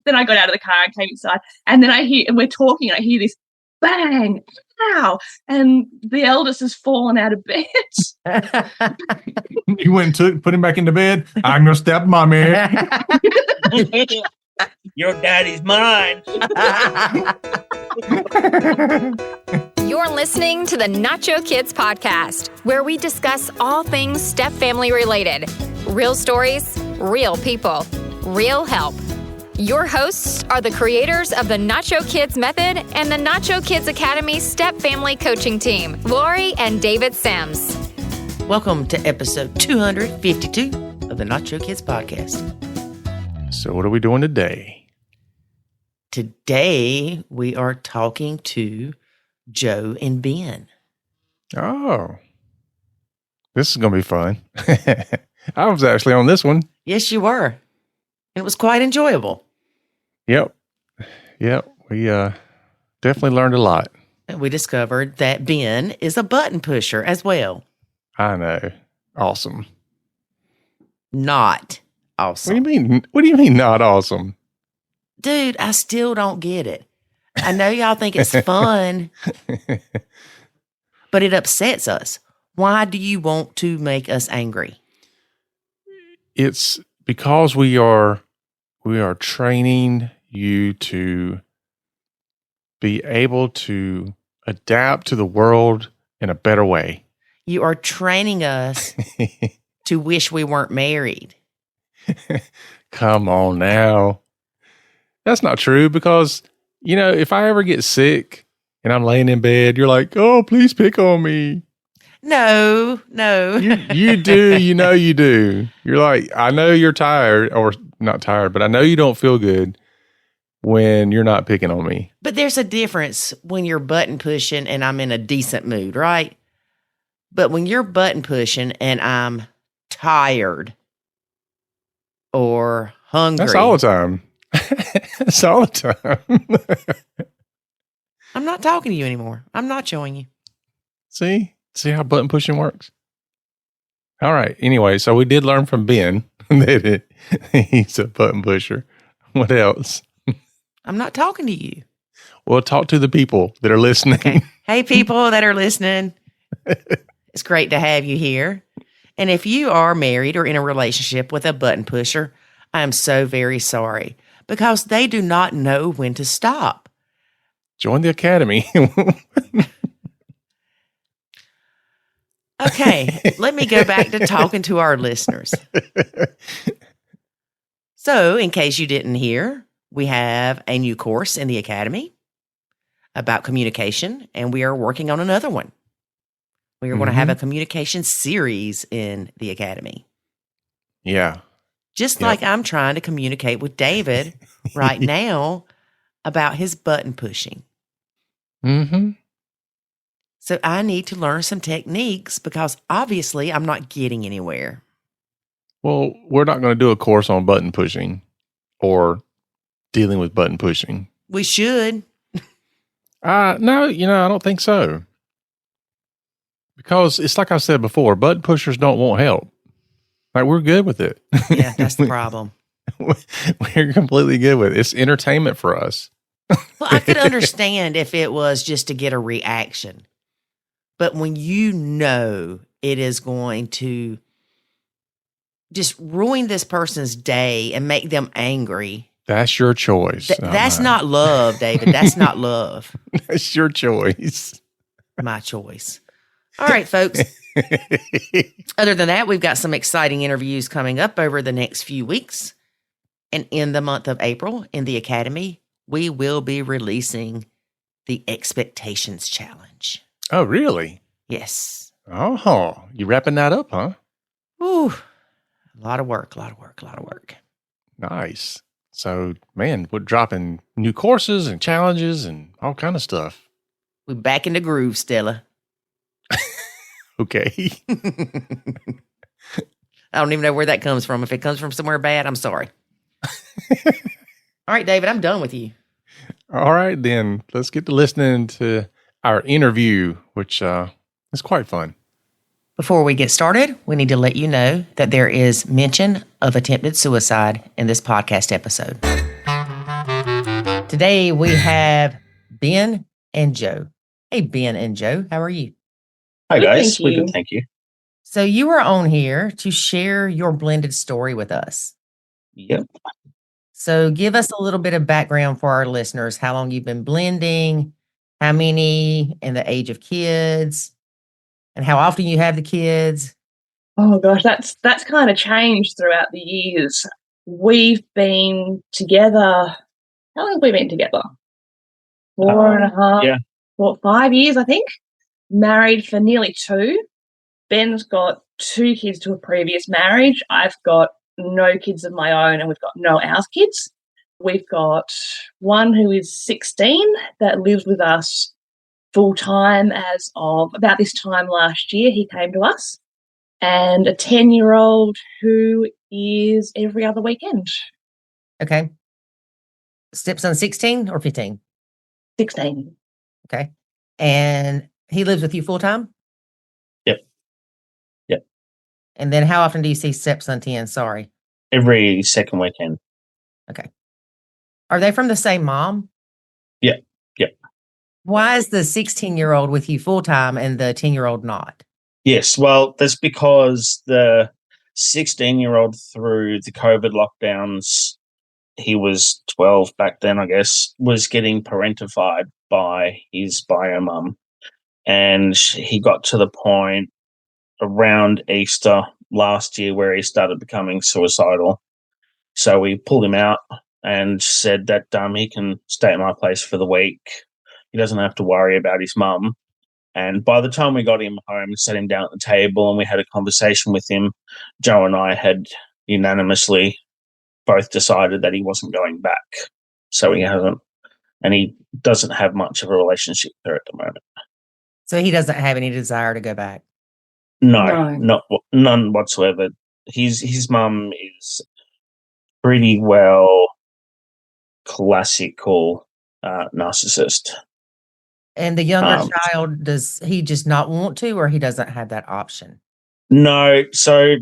Then I got out of the car and came inside, and then we're talking, and I hear this bang, ow, and the eldest has fallen out of bed. You went and put him back into bed. I'm your stepmommy. Your daddy's mine. You're listening to the Nacho Kids podcast, where we discuss all things step family related. Real stories, real people, real help. Your hosts are the creators of the Nacho Kids Method and the Nacho Kids Academy Step Family Coaching Team, Lori and David Sims. Welcome to episode 252 of the Nacho Kids podcast. So what are we doing today? Today, we are talking to Joe and Ben. Oh, this is going to be fun. I was actually on this one. Yes, you were. And it was quite enjoyable. Yep. We definitely learned a lot. And we discovered that Ben is a button pusher as well. I know. Awesome. Not awesome. What do you mean not awesome? Dude, I still don't get it. I know y'all think it's fun, but it upsets us. Why do you want to make us angry? It's because we are training you to be able to adapt to the world in a better way. You are training us to wish we weren't married. Come on now. That's not true because, if I ever get sick and I'm laying in bed, you're like, oh, please pick on me. No. You do. You do. You're like, I know you're tired or not tired, but I know you don't feel good when you're not picking on me. But there's a difference when you're button pushing and I'm in a decent mood, right? But when you're button pushing and I'm tired or hungry. That's all the time. That's all the time. I'm not talking to you anymore. I'm not showing you. See how button pushing works? All right. Anyway, so we did learn from Ben that he's a button pusher. What else? I'm not talking to you. Well, talk to the people that are listening. Okay. Hey, people that are listening. It's great to have you here. And if you are married or in a relationship with a button pusher, I am so very sorry because they do not know when to stop. Join the academy. Okay, let me go back to talking to our listeners. So, in case you didn't hear, we have a new course in the academy about communication, and we are working on another one. We are going to have a communication series in the academy. Yeah. Just like I'm trying to communicate with David right now about his button pushing. Mm-hmm. So I need to learn some techniques because obviously I'm not getting anywhere. Well, we're not going to do a course on button pushing or dealing with button pushing. We should. No, I don't think so. Because it's like I said before, button pushers don't want help. Like, we're good with it. Yeah, that's the problem. We're completely good with it. It's entertainment for us. Well, I could understand if it was just to get a reaction. But when it is going to just ruin this person's day and make them angry. That's your choice. That's not love, David. That's not love. That's your choice. My choice. All right, folks. Other than that, we've got some exciting interviews coming up over the next few weeks. And in the month of April, in the Academy, we will be releasing the Expectations Challenge. Oh, really? Yes. Oh, you wrapping that up, huh? Ooh, a lot of work. Nice. So, man, we're dropping new courses and challenges and all kind of stuff. We're back in the groove, Stella. Okay. I don't even know where that comes from. If it comes from somewhere bad, I'm sorry. All right, David, I'm done with you. All right, then. Let's get to listening to our interview, which is quite fun. Before we get started, we need to let you know that there is mention of attempted suicide in this podcast episode. Today we have Ben and Joe. Hey, Ben and Joe, how are you? Hi, Good, guys. thank We're you. good, thank you. So you are on here to share your blended story with us. Yep. So give us a little bit of background for our listeners, how long you've been blending, how many, and the age of kids, and how often you have the kids. Oh gosh, that's kind of changed throughout the years. We've been together. How long have we been together? 4.5, Yeah. 5 years, I think. Married for nearly 2. Ben's got 2 kids to a previous marriage. I've got no kids of my own, and we've got no ours kids. We've got one who is 16 that lives with us full time as of about this time last year. He came to us, and a 10-year-old who is every other weekend. Okay. Stepson 16 or 15? 16. Okay. And he lives with you full time? Yep. Yep. And then how often do you see stepson 10? Sorry. Every second weekend. Okay. Are they from the same mom? Yep. Yep. Why is the 16-year-old with you full time and the 10-year-old not? Yes. Well, that's because the 16-year-old through the COVID lockdowns, he was 12 back then, I guess, was getting parentified by his bio mum. And he got to the point around Easter last year where he started becoming suicidal. So we pulled him out and said that he can stay at my place for the week. He doesn't have to worry about his mum. And by the time we got him home, sat him down at the table, and we had a conversation with him, Joe and I had unanimously both decided that he wasn't going back. So he hasn't, and he doesn't have much of a relationship there at the moment. So he doesn't have any desire to go back. No. None whatsoever. His mum is pretty well classical narcissist. And the younger child, does he just not want to, or he doesn't have that option? No, so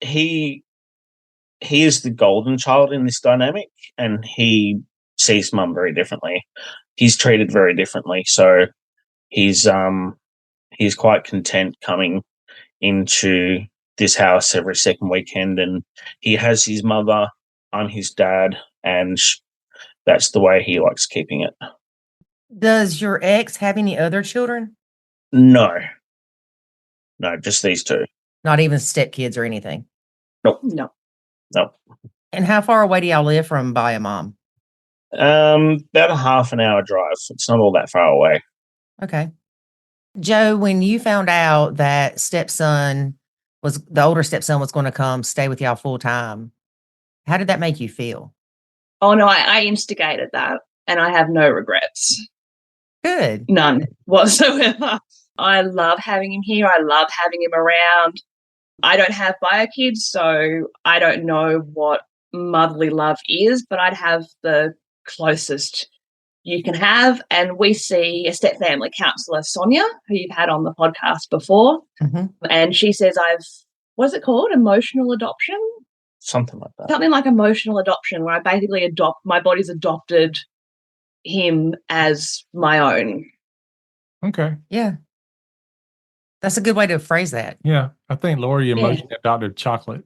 he is the golden child in this dynamic, and he sees mum very differently. He's treated very differently, so he's quite content coming into this house every second weekend, and he has his mother, I'm his dad, and that's the way he likes keeping it. Does your ex have any other children? No, just these 2. Not even stepkids or anything? Nope. No. And how far away do y'all live from bio mom? About a half an hour drive. It's not all that far away. Okay. Joe, when you found out that the older stepson was going to come stay with y'all full time, how did that make you feel? Oh no, I instigated that, and I have no regrets. Good. None whatsoever. I love having him here. I love having him around. I don't have bio kids, so I don't know what motherly love is, but I'd have the closest you can have. And we see a stepfamily counsellor, Sonia, who you've had on the podcast before. Mm-hmm. And she says what's it called? Emotional adoption? Something like that. Something like emotional adoption, where I basically my body's adopted him as my own. Okay. Yeah. That's a good way to phrase that. Yeah. I think Lori emotionally adopted chocolate.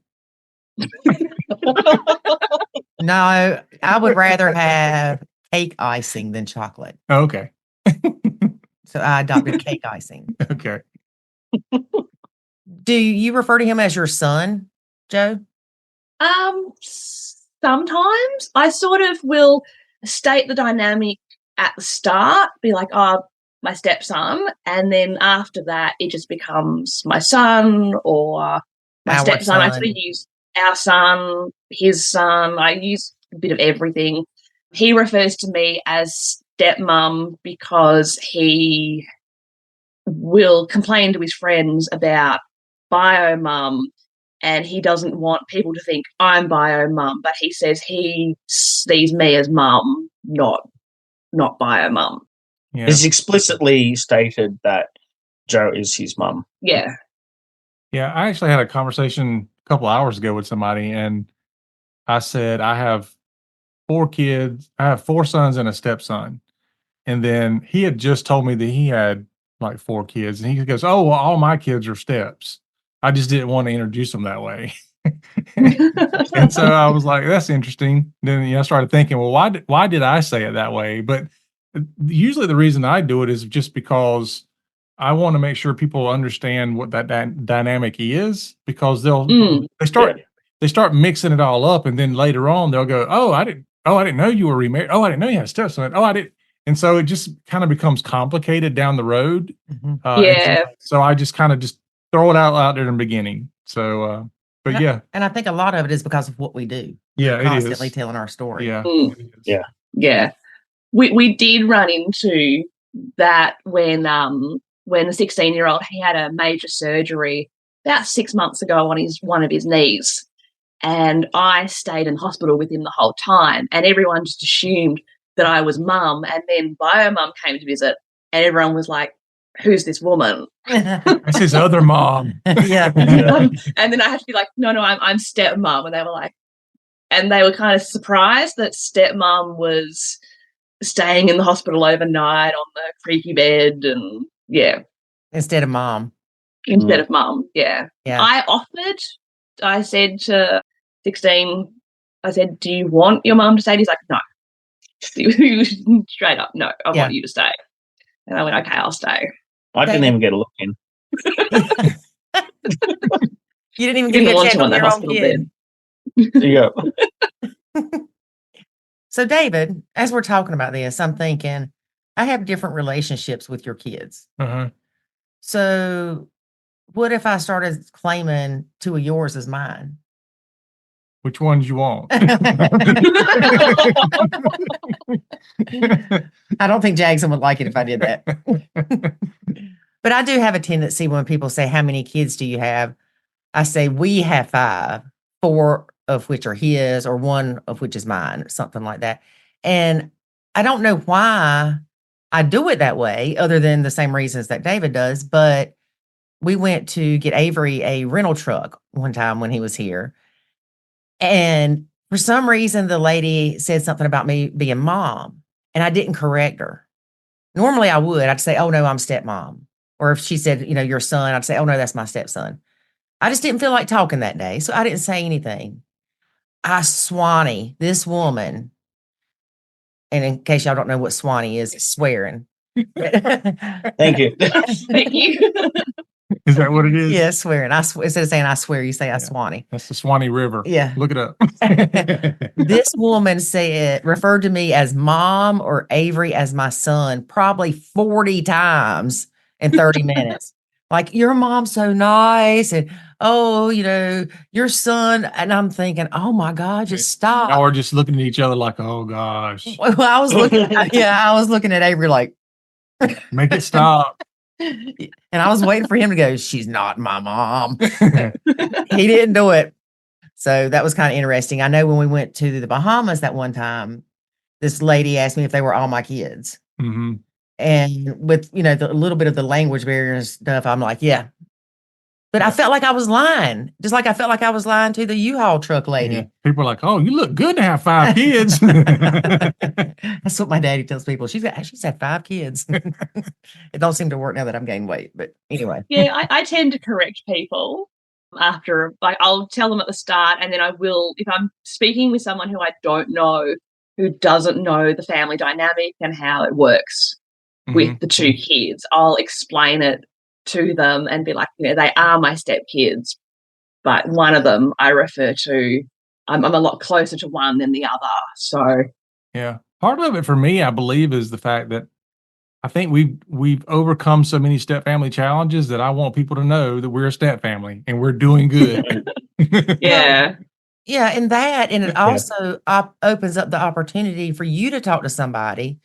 No, I would rather have cake icing than chocolate. Oh, okay. So I adopted cake icing. Okay. Do you refer to him as your son, Joe? Sometimes I sort of will state the dynamic at the start, be like, oh, my stepson, and then after that it just becomes my son or my Our stepson. son. I sort of use our son, his son. I use a bit of everything. He refers to me as stepmom because he will complain to his friends about bio mum, and he doesn't want people to think I'm bio mum, but he says he sees me as mum, not bio mum. Yeah. It's explicitly stated that Joe is his mum. Yeah. Yeah. I actually had a conversation a couple hours ago with somebody, and I said, I have 4 kids. I have 4 sons and a stepson. And then he had just told me that he had like 4 kids. And he goes, oh, well, all my kids are steps. I just didn't want to introduce them that way. And so I was like, that's interesting. Then I started thinking, well, why did I say it that way? But usually the reason I do it is just because I want to make sure people understand what that dynamic is, because they start mixing it all up, and then later on they'll go, oh, I didn't know you were remarried. Oh, I didn't know you had a stepson. Oh, I didn't. And so it just kind of becomes complicated down the road. Yeah. So I just kind of just throw it out there in the beginning. So, but yeah. And I think a lot of it is because of what we do. Yeah, We're constantly telling our story. Yeah. Yeah. We did run into that when the 16-year-old, he had a major surgery about 6 months ago on one of his knees. And I stayed in hospital with him the whole time. And everyone just assumed that I was mum. And then bio mum came to visit, and everyone was like, who's this woman? That's his other mom. Yeah. And then I had to be like, no, I'm stepmom. And they were like, and they were kind of surprised that stepmom was staying in the hospital overnight on the creaky bed, and Instead of mom. Instead of mum. Yeah. Yeah. I said to 16, do you want your mum to stay? And he's like, no. Straight up, no, I want you to stay. And I went, okay, I'll stay. I didn't even get a look in. You didn't even get a check on your own kid. There you go. So, David, as we're talking about this, I'm thinking, I have different relationships with your kids. Uh-huh. So, what if I started claiming 2 of yours as mine? Which ones you want? I don't think Jackson would like it if I did that. But I do have a tendency when people say, how many kids do you have? I say, we have 5, 4 of which are his, or 1 of which is mine, or something like that. And I don't know why I do it that way, other than the same reasons that David does. But we went to get Avery a rental truck one time when he was here. And for some reason, the lady said something about me being mom, and I didn't correct her. Normally I would. I'd say, oh, no, I'm stepmom. Or if she said, your son, I'd say, oh, no, that's my stepson. I just didn't feel like talking that day, so I didn't say anything. Swanee, this woman, and in case y'all don't know what Swanee is, it's swearing. Thank you. Thank you. Is that what it is? Yeah, swearing. Instead of saying I swear, you say I Swanee. That's the Swanee River. Yeah. Look it up. This woman referred to me as mom or Avery as my son probably 40 times in 30 minutes. Like, your mom's so nice. And, oh, your son. And I'm thinking, oh, my God, just stop. Y'all are just looking at each other like, oh, gosh. Well, I was looking at Avery like, make it stop. And I was waiting for him to go, she's not my mom. He didn't do it. So that was kind of interesting. I know when we went to the Bahamas that one time, this lady asked me if they were all my kids. Mm-hmm. And with, the little bit of the language barrier and stuff, I'm like, yeah. But I felt like I was lying, just like I felt like I was lying to the U-Haul truck lady. Yeah. People are like, oh, you look good to have 5 kids. That's what my daddy tells people. She's had 5 kids. It don't seem to work now that I'm gaining weight. But anyway. Yeah, I tend to correct people after, like, I'll tell them at the start, and then I will, if I'm speaking with someone who I don't know, who doesn't know the family dynamic and how it works with the 2 kids, I'll explain it to them and be like, they are my stepkids, but one of them I refer to, I'm a lot closer to one than the other. So yeah, part of it for me, I believe, is the fact that I think we've overcome so many step family challenges that I want people to know that we're a step family and we're doing good. Yeah. Yeah, and it also opens up the opportunity for you to talk to somebody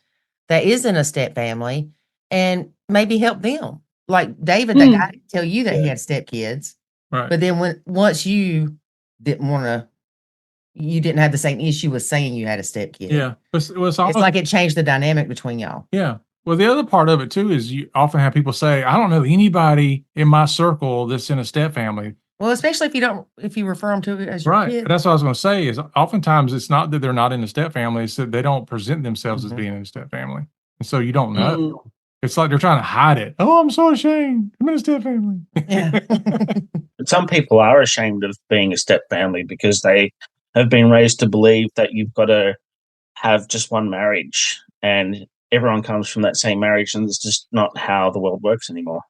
that isn't a step family and maybe help them. Like David, that guy didn't tell you that he had stepkids, right? But then once you didn't have the same issue with saying you had a stepkid. Yeah, it's like it changed the dynamic between y'all. Yeah. Well, the other part of it too is you often have people say, "I don't know anybody in my circle that's in a step family." Well, especially if you refer them to it as your Right. kid. But that's what I was going to say is oftentimes it's not that they're not in a step family, it's that they don't present themselves as being in a step family. And so you don't know. Mm. It's like they're trying to hide it. Oh, I'm so ashamed. I'm in a step family. Yeah. But some people are ashamed of being a step family because they have been raised to believe that you've got to have just one marriage and everyone comes from that same marriage, and it's just not how the world works anymore.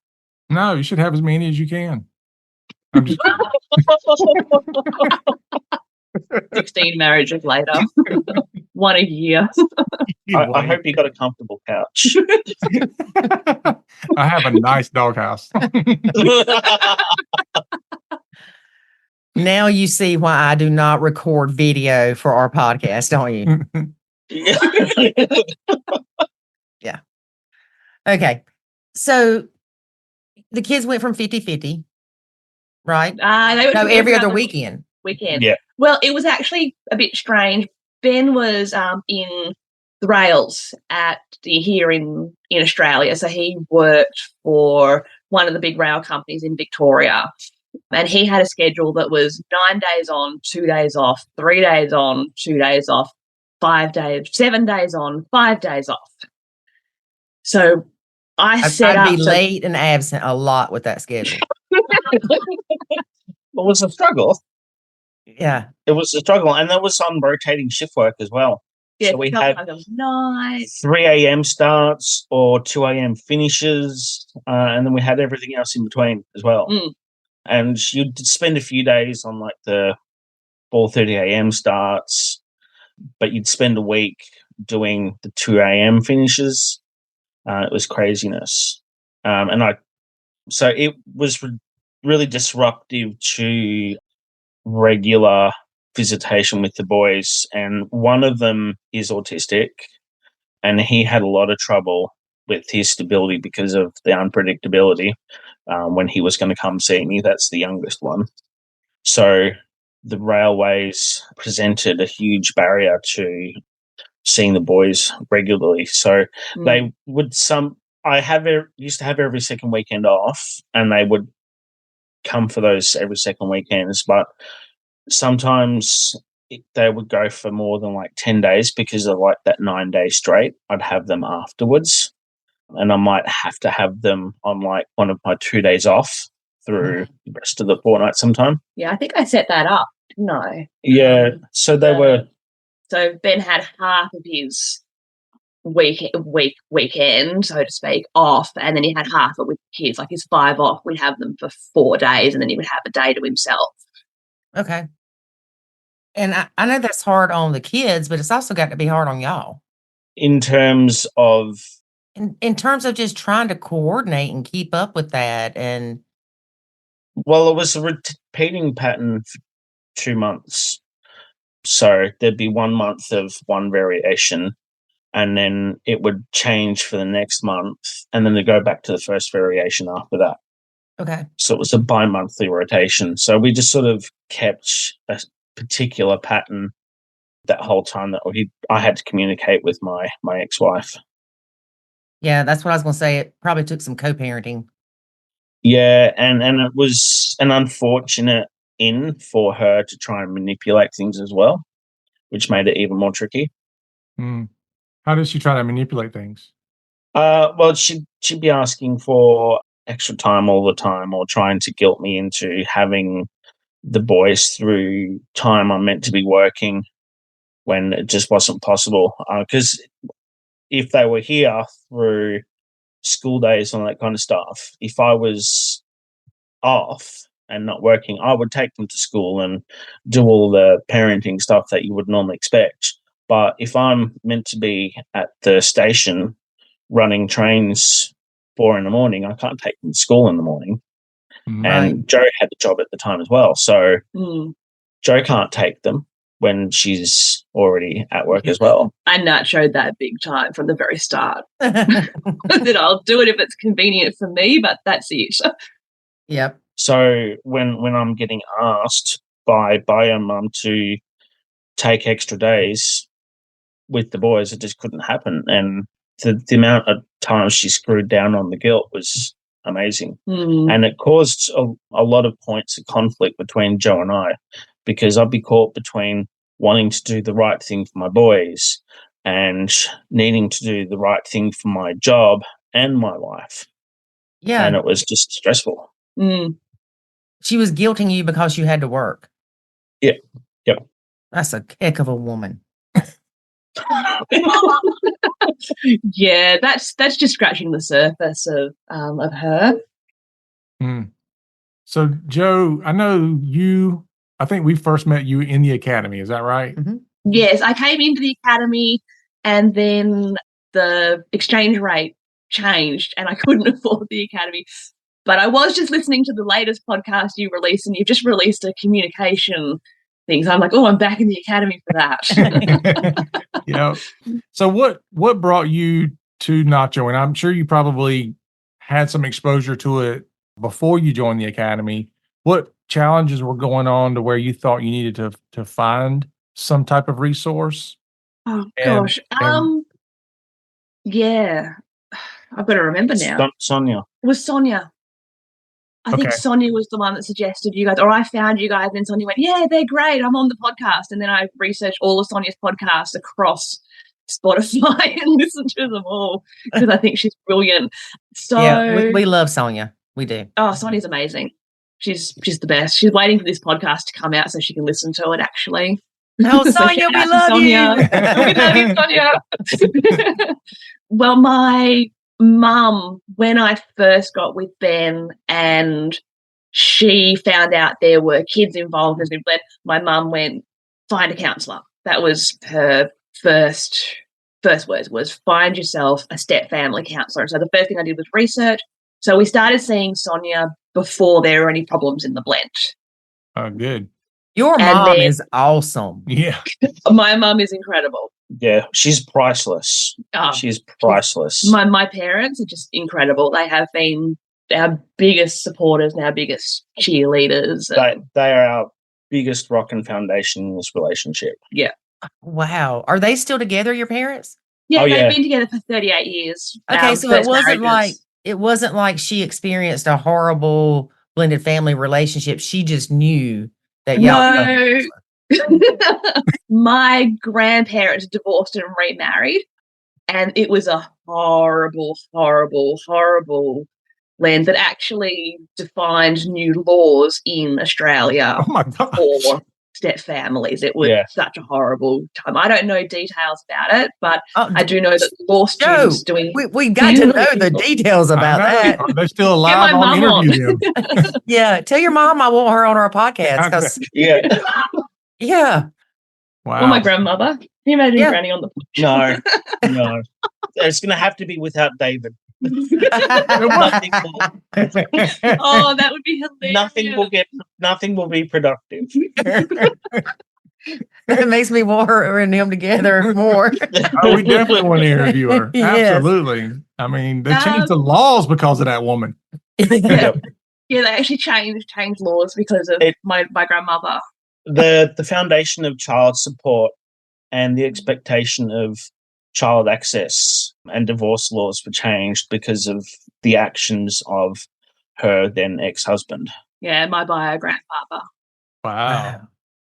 No, you should have as many as you can. I'm just kidding. 16 marriages later, one a year. I hope you got a comfortable couch. I have a nice doghouse. Now you see why I do not record video for our podcast, don't you? Yeah. Okay. So the kids went from 50-50, right? They were No, every other weekend. Yeah. Well, it was actually a bit strange. Ben was in the rails here in Australia. So he worked for one of the big rail companies in Victoria. And he had a schedule that was 9 days on, 2 days off, 3 days on, 2 days off, 5 days, 7 days on, 5 days off. So I'd be late and absent a lot with that schedule. It was a struggle. Yeah. It was a struggle. And that was on rotating shift work as well. Yeah, so we had 3 a.m. starts or 2 a.m. finishes, and then we had everything else in between as well. Mm. And you'd spend a few days on like the 4:30 a.m. starts, but you'd spend a week doing the 2 a.m. finishes. It was craziness. So it was really disruptive to regular visitation with the boys. And one of them is autistic, and he had a lot of trouble with his stability because of the unpredictability when he was going to come see me. That's the youngest one. So the railways presented a huge barrier to seeing the boys regularly. So they would used to have every second weekend off, and they would come for those every second weekends, but sometimes they would go for more than like 10 days because of like that 9 day straight. I'd have them afterwards, and I might have to have them on like one of my 2 days off through the rest of the fortnight sometime. Yeah, I think I set that up, didn't I? Yeah. So they were. So Ben had half of his weekend, so to speak, off, and then he had half of it with the kids. Like his 5 off, we'd have them for 4 days, and then he would have a day to himself. Okay. And I know that's hard on the kids, but it's also got to be hard on y'all. In terms of? In terms of just trying to coordinate and keep up with that. And well, it was a repeating pattern for 2 months. So there'd be 1 month of one variation, and then it would change for the next month, and then they go back to the first variation after that. Okay. So it was a bi-monthly rotation. So we just sort of kept a particular pattern that whole time that I had to communicate with my ex-wife. Yeah, that's what I was going to say. It probably took some co-parenting. Yeah, and it was an unfortunate for her to try and manipulate things as well, which made it even more tricky. How does she try to manipulate things? Well, she'd be asking for extra time all the time, or trying to guilt me into having the boys through time I'm meant to be working when it just wasn't possible. Because if they were here through school days and that kind of stuff, if I was off and not working, I would take them to school and do all the parenting stuff that you would normally expect. But if I'm meant to be at the station running trains 4 a.m, I can't take them to school in the morning. And Joe had the job at the time as well. So Joe can't take them when she's already at work as well. And Nat showed that big time from the very start. That I'll do it if it's convenient for me, but that's it. Yep. So when I'm getting asked by a mum to take extra days with the boys, it just couldn't happen. And the amount of times she screwed down on the guilt was amazing. Mm. And it caused a lot of points of conflict between Joe and I, because I'd be caught between wanting to do the right thing for my boys and needing to do the right thing for my job and my wife. Yeah. And it was just stressful. Mm. She was guilting you because you had to work. Yeah. Yep. That's a heck of a woman. Yeah, that's just scratching the surface of her. So, Joe, I know I think we first met you in the academy. Is that right? Mm-hmm. Yes, I came into the academy and then the exchange rate changed and I couldn't afford the academy. But I was just listening to the latest podcast you released, and you've just released a communication thing. So I'm like, oh, I'm back in the academy for that. So what brought you to Nacho? And I'm sure you probably had some exposure to it before you joined the academy. What challenges were going on to where you thought you needed to find some type of resource? Oh gosh. Yeah. I've got to remember now. Sonia. It was Sonia. I think Sonia was the one that suggested you guys, or I found you guys, and Sonia went, yeah, they're great. I'm on the podcast. And then I researched all of Sonia's podcasts across Spotify and listened to them all because I think she's brilliant. So yeah, we love Sonia. We do. Oh, Sonia's amazing. She's the best. She's waiting for this podcast to come out so she can listen to it, actually. No, Sonia, we love Sonia. you. We love you, Sonia. Well, my mum, when I first got with Ben and she found out there were kids involved in Bled, my mum went, find a counsellor. That was her first words, was find yourself a step family counsellor. So the first thing I did was research. So we started seeing Sonia before there were any problems in the blend. Oh, good. Your mom is awesome. Yeah. My mum is incredible. Yeah, she's priceless. She's priceless. My parents are just incredible. They have been our biggest supporters and our biggest cheerleaders. They are our biggest rock and foundation in this relationship. Yeah. Wow. Are they still together, your parents? Yeah, they've been together for 38 years. Okay, so it wasn't like she experienced a horrible blended family relationship. She just knew that y'all. No. My grandparents divorced and remarried, and it was a horrible, horrible, horrible land that actually defined new laws in Australia for step families. It was such a horrible time. I don't know details about it, but I do know that law students doing. We got to know the details about that. They're still alive. On interview them. Yeah, tell your mom I want her on our podcast. Yeah. Wow. Or my grandmother. Can you imagine Granny on the podcast? No. It's going to have to be without David. Oh, that would be hilarious. Nothing will be productive. It makes me want her and him together more. Oh, we definitely want to interview her. Yes. Absolutely. I mean, they changed the laws because of that woman. Yeah, they actually changed laws because of my grandmother. The foundation of child support and the expectation of child access and divorce laws were changed because of the actions of her then ex-husband. Yeah, my bio grandfather. Wow.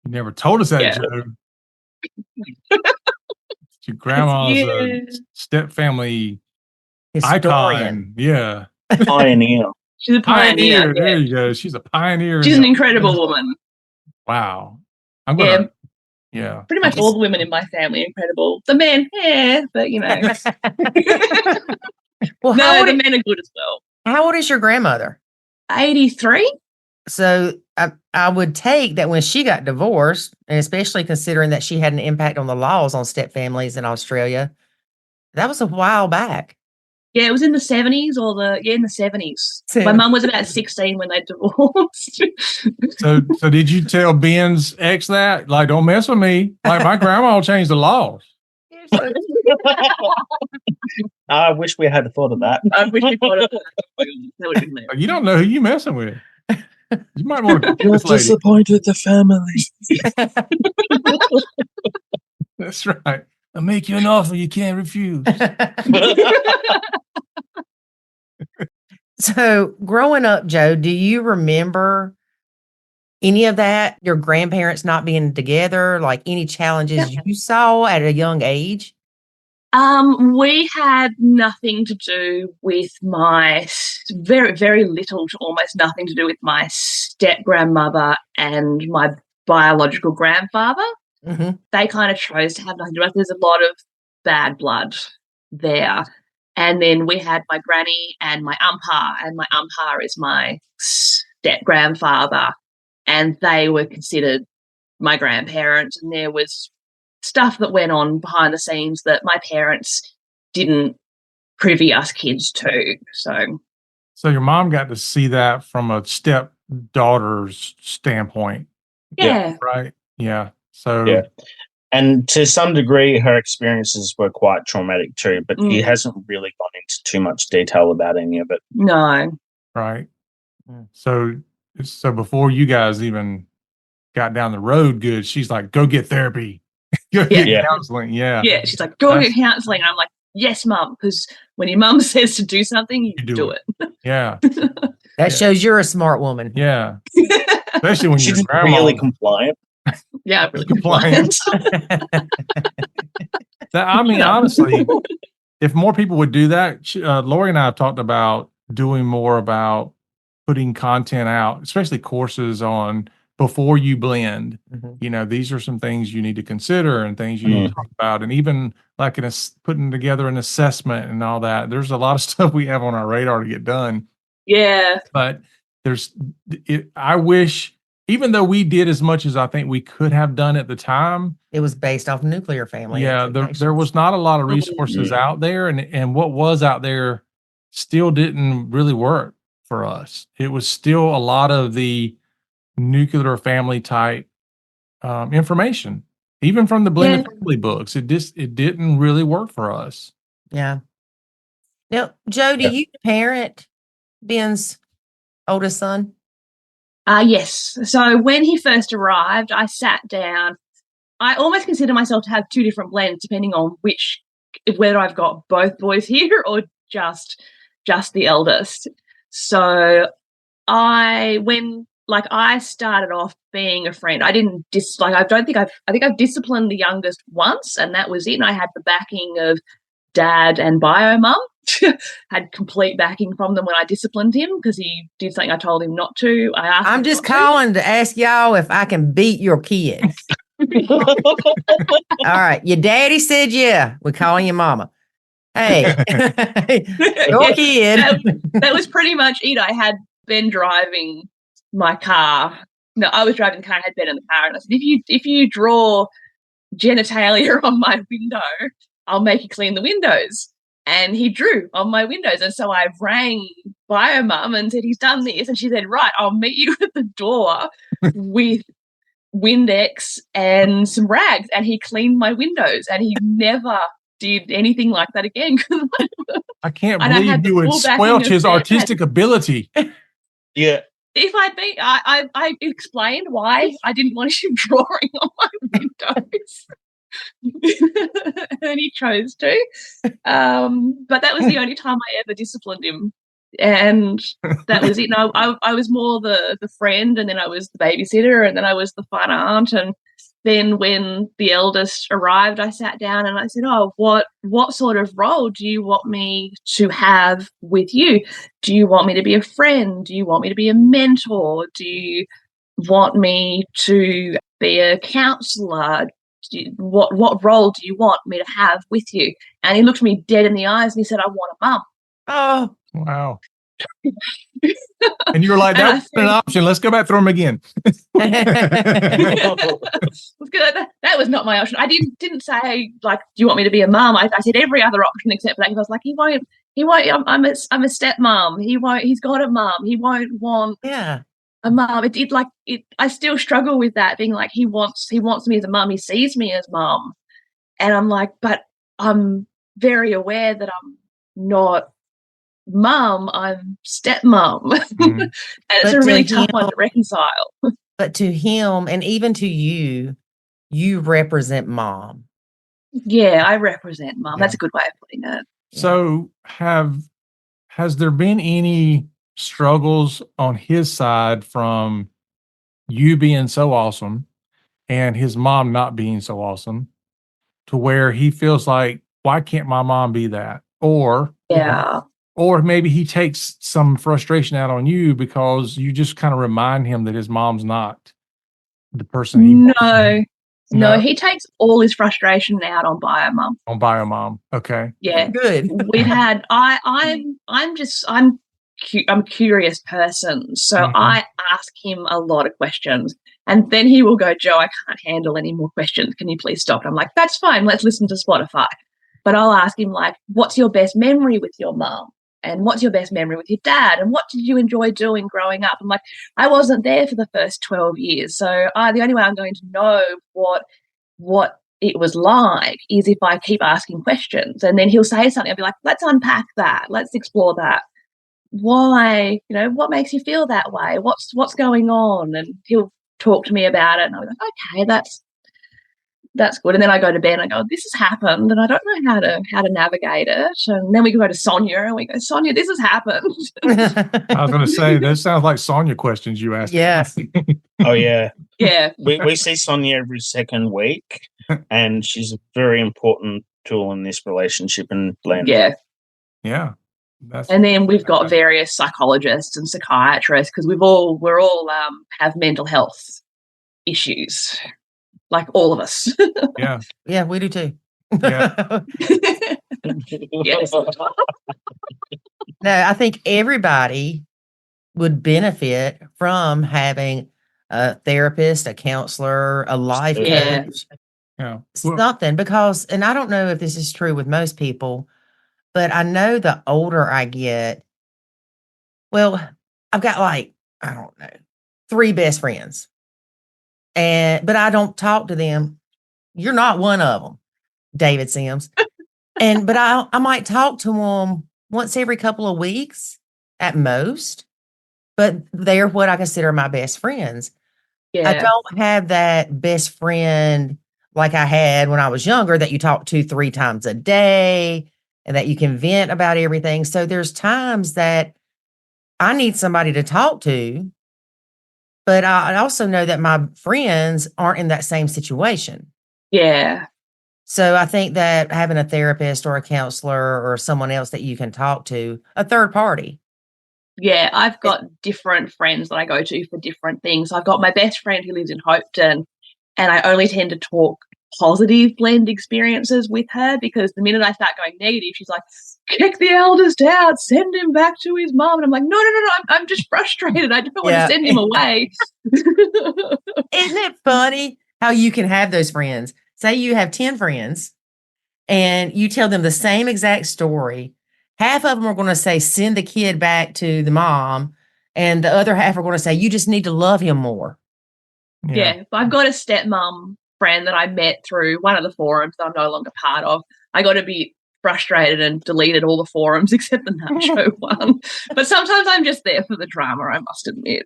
You never told us that, Joe. Your grandma's a step family icon. Yeah. Pioneer. She's a pioneer. There you go. She's a pioneer. She's an incredible woman. Wow. I'm going to, pretty much all the women in my family are incredible. The men, but you know. Well, the men are good as well. How old is your grandmother? 83. So I would take that when she got divorced, and especially considering that she had an impact on the laws on step families in Australia, that was a while back. Yeah, it was in the 70s in the 70s. My mum was about 16 when they divorced. So did you tell Ben's ex that? Like, don't mess with me. Like, my grandma will change the laws. I wish we had thought of that. I wish we thought of that. That would be hilarious. You don't know who you messing with. You might want to. You've disappointed the family. That's right. I'll make you an offer you can't refuse. So growing up, Joe, do you remember any of that? Your grandparents not being together, like any challenges you saw at a young age? We had nothing to do with very, very little to almost nothing to do with my step-grandmother and my biological grandfather. Mm-hmm. They kind of chose to have nothing to do with it. There's a lot of bad blood there. And then we had my granny and my umpire, and my umpire is my step-grandfather, and they were considered my grandparents, and there was stuff that went on behind the scenes that my parents didn't privy us kids to. So your mom got to see that from a stepdaughter's standpoint, yeah. right? Yeah. So Yeah. And to some degree, her experiences were quite traumatic too, but he hasn't really gone into too much detail about any of it. No. Right. So before you guys even got down the road good, she's like, go get therapy. Go get counseling. Yeah. Yeah. She's like, go get counseling. And I'm like, yes, Mum, because when your mum says to do something, you do it. Yeah. That shows you're a smart woman. Yeah. Especially when She's you're really compliant. Yeah, really compliant. I mean, honestly, if more people would do that, Lori and I have talked about doing more about putting content out, especially courses on before you blend. You know, these are some things you need to consider and things you need to talk about, and even like putting together an assessment and all that. There's a lot of stuff we have on our radar to get done. Yeah. But I wish, even though we did as much as I think we could have done at the time, it was based off nuclear family. Yeah, there was not a lot of resources out there, and what was out there still didn't really work for us. It was still a lot of the nuclear family type information, even from the blended family books. It didn't really work for us. Yeah. Now, Joe, do you parent Ben's oldest son? Yes. So when he first arrived, I sat down. I almost consider myself to have two different blends, depending on whether I've got both boys here or just the eldest. So I started off being a friend. I didn't I think I've disciplined the youngest once, and that was it. And I had the backing of Dad and bio mum. Had complete backing from them when I disciplined him because he did something I told him not to. I'm just calling to ask y'all if I can beat your kid. All right. Your daddy said yeah. We're calling your mama. Hey, your kid. That was pretty much it. I had Ben driving my car. No, I was driving the car and had Ben in the car. And I said, if you draw genitalia on my window, I'll make you clean the windows. And he drew on my windows. And so I rang bio mum and said, he's done this. And she said, right, I'll meet you at the door with Windex and some rags. And he cleaned my windows, and he never did anything like that again. I can't believe you would squelch his artistic ability. Yeah. If I'd been, I explained why I didn't want him drawing on my windows. And he chose to. But that was the only time I ever disciplined him. And that was it. No, I was more the friend, and then I was the babysitter, and then I was the fun aunt. And then when the eldest arrived, I sat down and I said, oh, what sort of role do you want me to have with you? Do you want me to be a friend? Do you want me to be a mentor? Do you want me to be a counselor? What role do you want me to have with you? And he looked me dead in the eyes and he said, I want a mum. Oh, wow. And you were like, that's an option. Let's go back through them again. That was not my option. I didn't say, like, do you want me to be a mum? I said every other option except for that, because I was like, he won't, I'm a stepmom. He's got a mum. He won't want a mum. I still struggle with that, being like, he wants me as a mum. He sees me as mum. And I'm like, but I'm very aware that I'm not mum, I'm stepmom. And it's a really tough one to reconcile. But to him, and even to you represent mom. Yeah, I represent mom. That's a good way of putting it. So have has there been any struggles on his side from you being so awesome and his mom not being so awesome to where he feels like, why can't my mom be that? Yeah. Or maybe he takes some frustration out on you because you just kind of remind him that his mom's not the person he wants. No, he takes all his frustration out on bio mum. On bio mom. Okay. Yeah. Good. We've had I'm a curious person, so I ask him a lot of questions, and then he will go, Joe, I can't handle any more questions. Can you please stop? And I'm like, that's fine. Let's listen to Spotify. But I'll ask him, like, what's your best memory with your mum? And what's your best memory with your dad? And what did you enjoy doing growing up? I'm like, I wasn't there for the first 12 years. So the only way I'm going to know what it was like is if I keep asking questions. And then he'll say something, I'll be like, let's unpack that. Let's explore that. Why, what makes you feel that way? What's going on? And he'll talk to me about it. And I'll be like, okay, that's good. And then I go to bed and I go, this has happened and I don't know how to navigate it. And then we go to Sonia and we go, Sonia, this has happened. I was going to say, that sounds like Sonia questions you asked. Yeah. Oh, yeah. Yeah. We see Sonia every second week, and she's a very important tool in this relationship and blend. Yeah. Yeah. And then we've got various psychologists and psychiatrists because we're all have mental health issues, like all of us. Yeah. Yeah, we do too. Yeah. Yes. No, I think everybody would benefit from having a therapist, a counselor, a life Yeah. coach, Yeah. something, because, and I don't know if this is true with most people, but I know the older I get, well, I've got like, I don't know, 3 best friends. But I don't talk to them. You're not one of them, David Sims. But I might talk to them once every couple of weeks at most, but they're what I consider my best friends. Yeah. I don't have that best friend like I had when I was younger that you talk to 3 times a day and that you can vent about everything. So there's times that I need somebody to talk to, but I also know that my friends aren't in that same situation. Yeah. So I think that having a therapist or a counselor or someone else that you can talk to, a third party. Yeah, I've got different friends that I go to for different things. I've got my best friend who lives in Hopeton, and I only tend to talk positive blend experiences with her because the minute I start going negative, she's like, kick the eldest out, send him back to his mom. And I'm like, no, I'm just frustrated. I don't want to send him away. Isn't it funny how you can have those friends? Say you have 10 friends and you tell them the same exact story. Half of them are going to say, send the kid back to the mom. And the other half are going to say, you just need to love him more. Yeah. I've got a stepmom friend that I met through one of the forums that I'm no longer part of. I got to be frustrated and deleted all the forums except the Nacho one. But sometimes I'm just there for the drama, I must admit.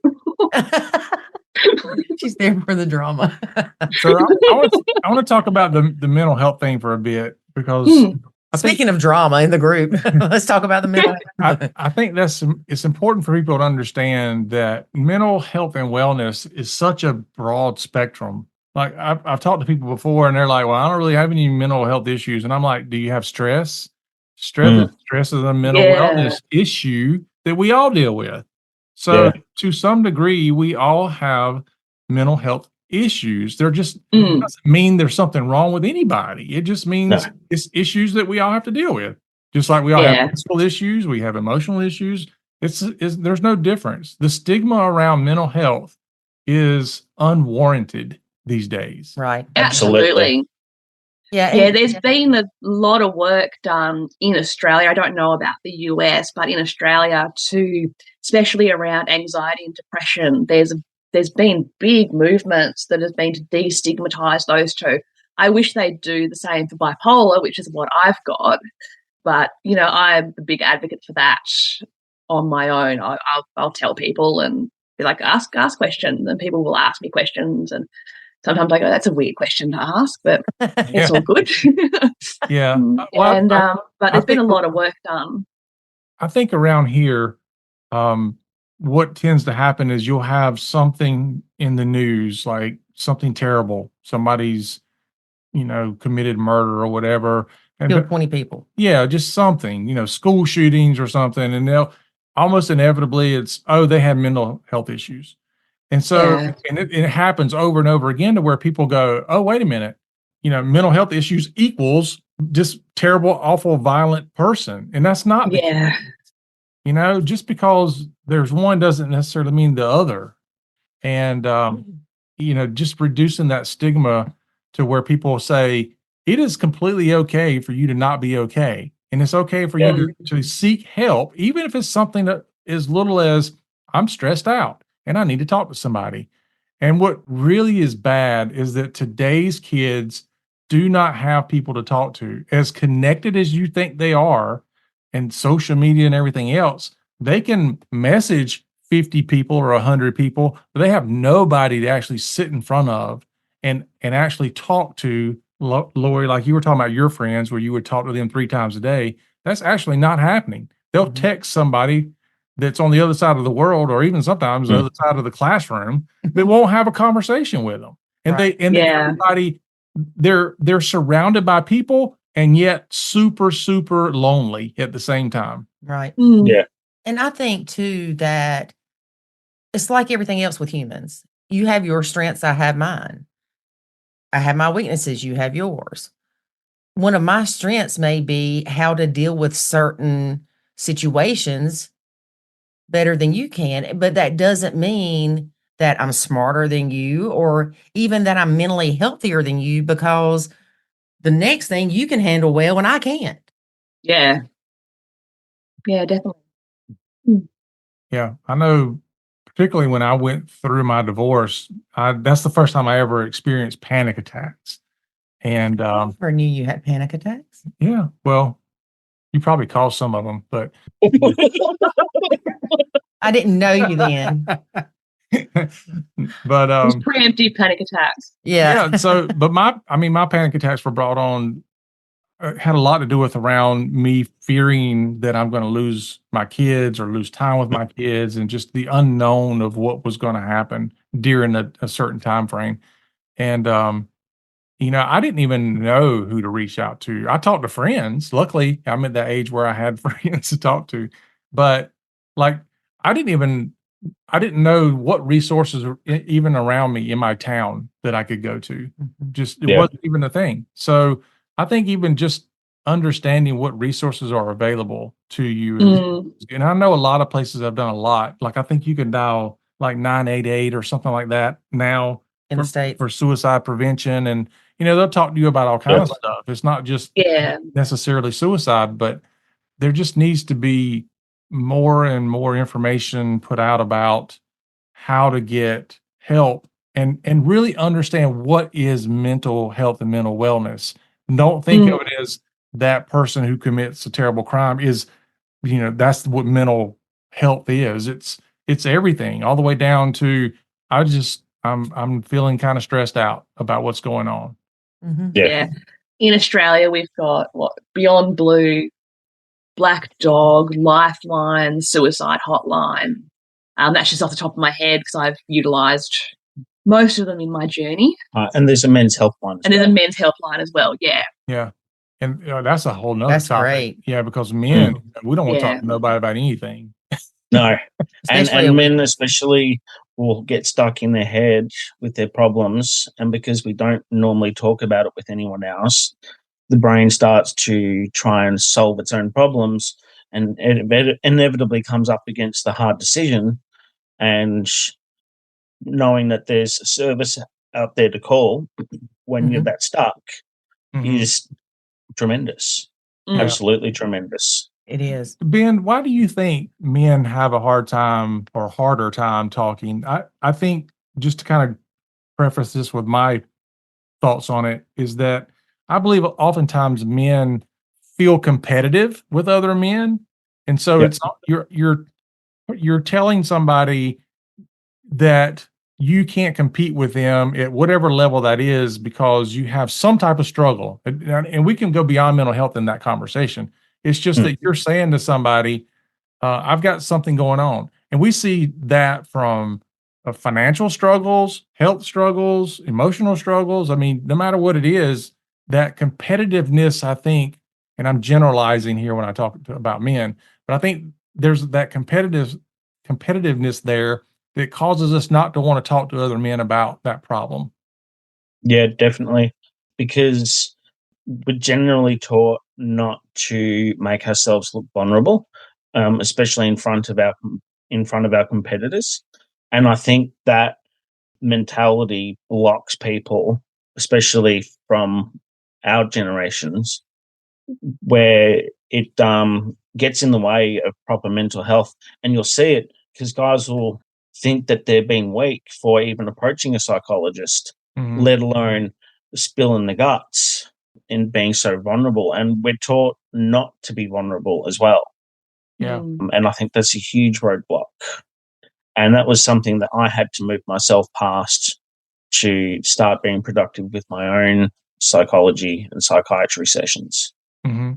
She's there for the drama. So I want to talk about the mental health thing for a bit because Speaking of drama in the group, let's talk about the mental health. I think it's important for people to understand that mental health and wellness is such a broad spectrum. Like I've talked to people before and they're like, well, I don't really have any mental health issues. And I'm like, do you have stress? Stress is a mental wellness issue that we all deal with. So to some degree, we all have mental health issues. They're just it doesn't mean there's something wrong with anybody. It just means it's issues that we all have to deal with. Just like we all have physical issues, we have emotional issues. There's no difference. The stigma around mental health is unwarranted these days. Right. Absolutely. Yeah. There's been a lot of work done in Australia. I don't know about the US, but in Australia too, especially around anxiety and depression, there's been big movements that have been to destigmatize those two. I wish they'd do the same for bipolar, which is what I've got. But, I'm a big advocate for that on my own. I'll tell people and be like, ask questions, and people will ask me questions. And sometimes I go, that's a weird question to ask, but it's all good. Yeah. But there's been a lot of work done. I think around here, what tends to happen is you'll have something in the news, like something terrible. Somebody's, committed murder or whatever. And Killed 20 people. yeah, just something, school shootings or something. And they'll almost inevitably they had mental health issues. And so, Yeah. and it happens over and over again to where people go, oh, wait a minute, mental health issues equals just terrible, awful, violent person. And that's not the Yeah. case. Just because there's one doesn't necessarily mean the other. And, just reducing that stigma to where people say it is completely okay for you to not be okay. And it's okay for you to seek help, even if it's something that as little as I'm stressed out and I need to talk to somebody. And what really is bad is that today's kids do not have people to talk to. As connected as you think they are, and social media and everything else, they can message 50 people or 100 people, but they have nobody to actually sit in front of and actually talk to. Lori, like you were talking about your friends where you would talk to them 3 times a day. That's actually not happening. They'll text somebody that's on the other side of the world, or even sometimes the other side of the classroom, that won't have a conversation with them. And everybody, they're surrounded by people and yet super, super lonely at the same time. Right. Yeah. And I think too that it's like everything else with humans. You have your strengths, I have mine. I have my weaknesses, you have yours. One of my strengths may be how to deal with certain situations better than you can, but that doesn't mean that I'm smarter than you or even that I'm mentally healthier than you, because the next thing you can handle well and I can't. Yeah. Yeah, definitely. Yeah, I know, particularly when I went through my divorce, that's the first time I ever experienced panic attacks. And I never knew you had panic attacks. yeah, well, you probably caused some of them, but I didn't know you then. but Those preemptive panic attacks. Yeah. So, but my panic attacks were brought on, had a lot to do with around me fearing that I'm going to lose my kids or lose time with my kids, and just the unknown of what was going to happen during a certain time frame. And I didn't even know who to reach out to. I talked to friends. Luckily, I'm at that age where I had friends to talk to, but like I didn't know what resources were even around me in my town that I could go to. Just it wasn't even a thing. So I think even just understanding what resources are available to you, and I know a lot of places have done a lot. Like I think you can dial like 988 or something like that now In the States for suicide prevention, and they'll talk to you about all kinds of stuff. It's not just necessarily suicide, but there just needs to be more and more information put out about how to get help and really understand what is mental health and mental wellness. Don't think of it as that person who commits a terrible crime is, that's what mental health is. It's everything, all the way down to I'm feeling kind of stressed out about what's going on. Yeah. In Australia, we've got Beyond Blue, Black Dog, Lifeline, Suicide Hotline. That's just off the top of my head because I've utilised most of them in my journey. And there's a men's helpline. And there's a men's helpline as well. Yeah. Yeah. And that's a whole nother topic. Great. Yeah, because men, we don't want to talk to nobody about anything. No. and men especially will get stuck in their head with their problems. And because we don't normally talk about it with anyone else, the brain starts to try and solve its own problems, and it inevitably comes up against the hard decision. And knowing that there's a service out there to call when you're that stuck is tremendous. Absolutely tremendous. It is. Ben, why do you think men have a hard time or harder time talking? I think, just to kind of preface this with my thoughts on it, is that I believe oftentimes men feel competitive with other men. And so it's you're telling somebody that you can't compete with them at whatever level that is because you have some type of struggle. And we can go beyond mental health in that conversation. It's just that you're saying to somebody, I've got something going on. And we see that from financial struggles, health struggles, emotional struggles. I mean, no matter what it is, that competitiveness, I think, and I'm generalizing here when I talk about men, but I think there's that competitiveness there that causes us not to want to talk to other men about that problem. Yeah, definitely. Because we're generally taught not to make ourselves look vulnerable, especially in front of our competitors. And I think that mentality blocks people, especially from our generations, where it gets in the way of proper mental health. And you'll see it because guys will think that they're being weak for even approaching a psychologist, Mhm. let alone spilling the guts and being so vulnerable. And we're taught not to be vulnerable as well. Yeah. And I think that's a huge roadblock. And that was something that I had to move myself past to start being productive with my own psychology and psychiatry sessions. Hmm.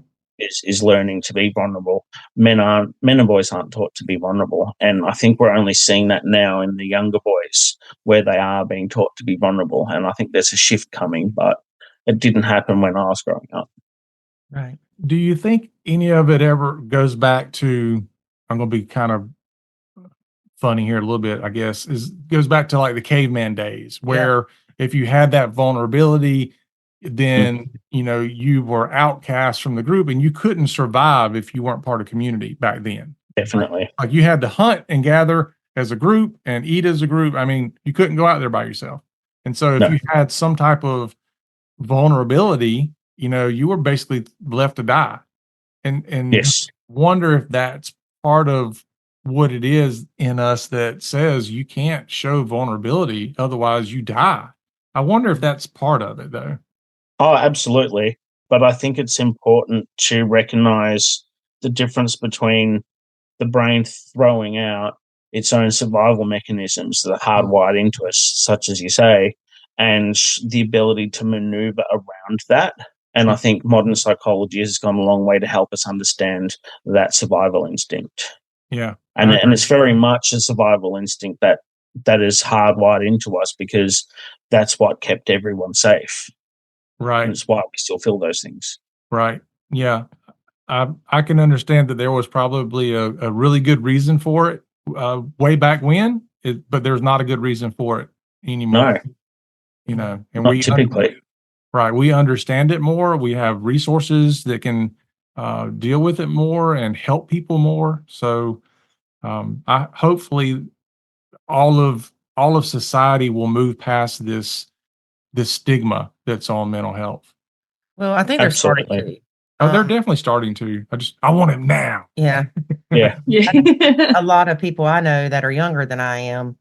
Is learning to be vulnerable. Men and boys aren't taught to be vulnerable, and I think we're only seeing that now in the younger boys where they are being taught to be vulnerable. And I think there's a shift coming, but it didn't happen when I was growing up. Right. Do you think any of it ever goes back to, I'm going to be kind of funny here a little bit, I guess, goes back to like the caveman days where if you had that vulnerability, then, you were outcast from the group and you couldn't survive if you weren't part of community back then. Definitely. Like you had to hunt and gather as a group and eat as a group. I mean, you couldn't go out there by yourself. And so if No. you had some type of vulnerability, you were basically left to die. And Yes. wonder if that's part of what it is in us that says you can't show vulnerability, otherwise you die. I wonder if that's part of it, though. Oh, absolutely. But I think it's important to recognize the difference between the brain throwing out its own survival mechanisms that are hardwired into us, such as you say, and the ability to maneuver around that. And I think modern psychology has gone a long way to help us understand that survival instinct. Yeah. And it's very much a survival instinct that is hardwired into us because that's what kept everyone safe. Right. And it's why we still feel those things. Right. Yeah. I can understand that there was probably a really good reason for it way back when, but there's not a good reason for it anymore. No, And not typically. Right. We understand it more. We have resources that can deal with it more and help people more. So I hopefully all of society will move past this stigma that's on mental health. Well, I think they're starting Absolutely. to. Oh, they're definitely starting to. I want it now. Yeah. Yeah. A lot of people I know that are younger than I am,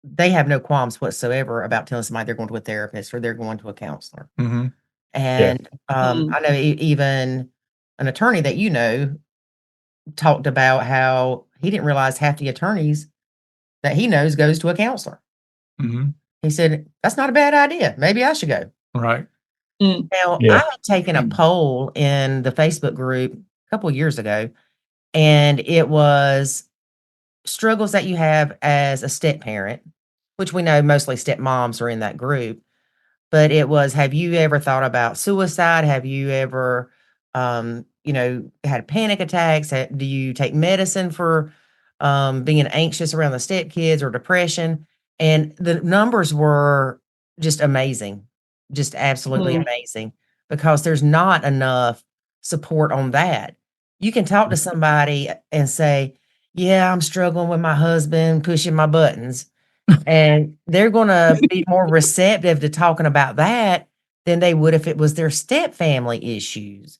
they have no qualms whatsoever about telling somebody they're going to a therapist or they're going to a counselor. Mm-hmm. And I know even an attorney that talked about how he didn't realize half the attorneys that he knows goes to a counselor. Mm-hmm. He said, that's not a bad idea. Maybe I should go. Right. Now, I had taken a poll in the Facebook group a couple of years ago, and it was struggles that you have as a step parent, which we know mostly stepmoms are in that group. But it was, have you ever thought about suicide? Have you ever, had panic attacks? Do you take medicine for being anxious around the stepkids or depression? And the numbers were just amazing, just absolutely amazing, because there's not enough support on that. You can talk to somebody and say, yeah, I'm struggling with my husband pushing my buttons. And they're going to be more receptive to talking about that than they would if it was their step family issues,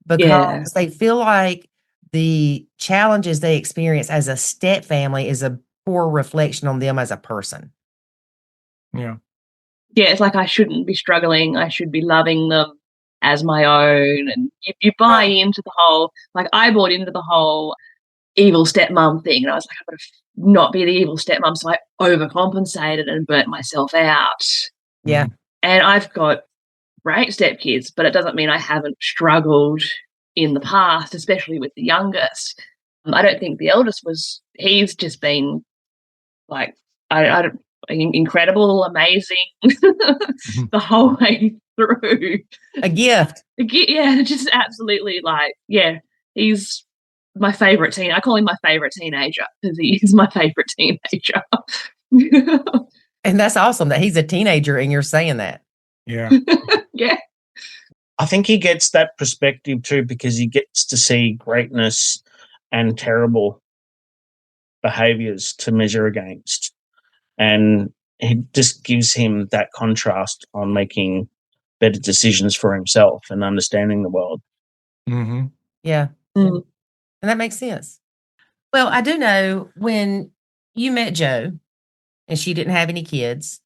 because they feel like the challenges they experience as a step family is a poor reflection on them as a person. Yeah. Yeah, it's like I shouldn't be struggling. I should be loving them as my own. And you buy into the whole, like I bought into the whole evil stepmom thing. And I was like, I've got to not be the evil stepmom. So I overcompensated and burnt myself out. Yeah. And I've got great stepkids, but it doesn't mean I haven't struggled in the past, especially with the youngest. I don't think the eldest he's just been like, I don't, incredible, amazing the whole way through. A gift. Yeah, just absolutely like, yeah, he's my favorite teen. I call him my favorite teenager because he is my favorite teenager. And that's awesome that he's a teenager and you're saying that. Yeah. Yeah. I think he gets that perspective too because he gets to see greatness and terrible behaviors to measure against. And it just gives him that contrast on making better decisions for himself and understanding the world. Mm-hmm. Yeah. Mm. And that makes sense. Well, I do know when you met Jo and she didn't have any kids,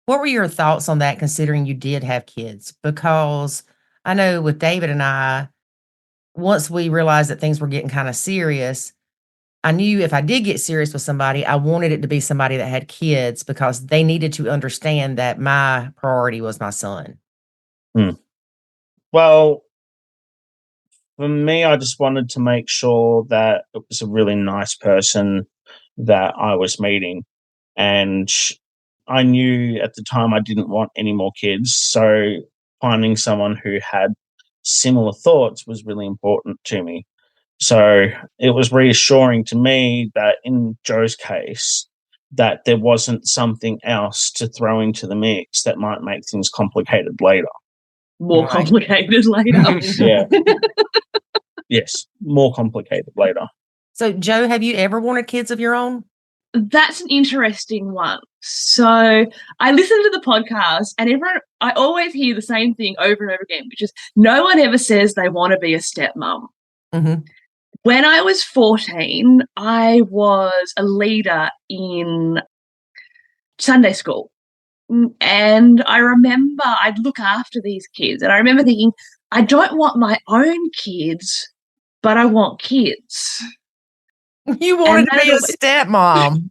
what were your thoughts on that, considering you did have kids? Because I know with David and I, once we realized that things were getting kind of serious, I knew if I did get serious with somebody, I wanted it to be somebody that had kids because they needed to understand that my priority was my son. Well, for me, I just wanted to make sure that it was a really nice person that I was meeting. And I knew at the time I didn't want any more kids. So finding someone who had similar thoughts was really important to me. So it was reassuring to me that in Jo's case, that there wasn't something else to throw into the mix that might make things complicated later. More Right. complicated later. Yeah. Yes, more complicated later. So, Jo, have you ever wanted kids of your own? That's an interesting one. So I listen to the podcast and I always hear the same thing over and over again, which is no one ever says they want to be a stepmom. Mm-hmm. When I was 14, I was a leader in Sunday school. And I remember I'd look after these kids. And I remember thinking, I don't want my own kids, but I want kids. You wanted to be a stepmom.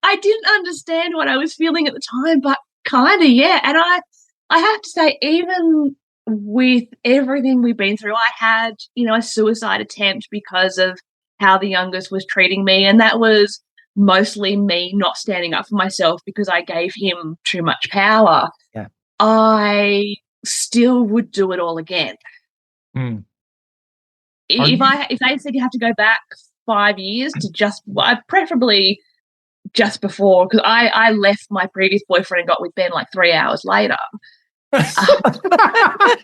I didn't understand what I was feeling at the time, but kind of, yeah. And I have to say, even with everything we've been through, I had, a suicide attempt because of how the youngest was treating me. And that was mostly me not standing up for myself because I gave him too much power. Yeah. I still would do it all again. Mm. If they said you have to go back 5 years to preferably just before, because I left my previous boyfriend and got with Ben like 3 hours later.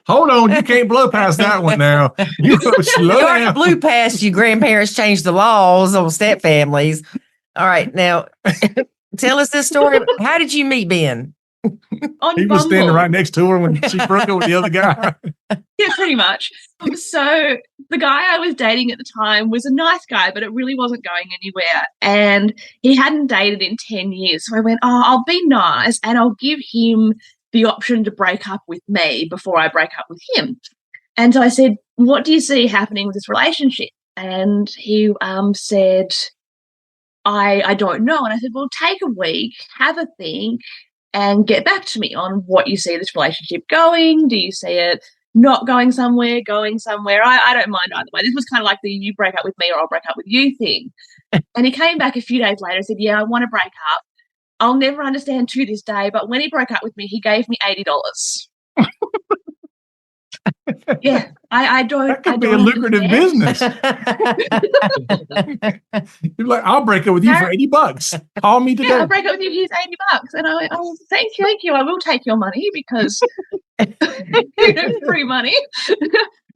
Hold on, you can't blow past that one now. You already blew past your grandparents changed the laws on step families. All right, now tell us this story. How did you meet Ben? On He was Bumble. standing right next to her when she broke up with the other guy. Yeah, pretty much. So the guy I was dating at the time was a nice guy, but it really wasn't going anywhere. And he hadn't dated in 10 years. So I went, I'll be nice and I'll give him the option to break up with me before I break up with him. And so I said, what do you see happening with this relationship? And he said, I don't know. And I said, well, take a week, have a think, and get back to me on what you see this relationship going. Do you see it not going somewhere, going somewhere? I don't mind either way. This was kind of like the you break up with me or I'll break up with you thing. And he came back a few days later and said, yeah, I want to break up. I'll never understand to this day, but when he broke up with me, he gave me $80. Yeah, I don't. That could I be don't a lucrative understand. business. You're like, I'll break up with you for $80. Call me today. Yeah, I'll break up with you. Here's $80, and I went, oh, thank you. I will take your money because free money.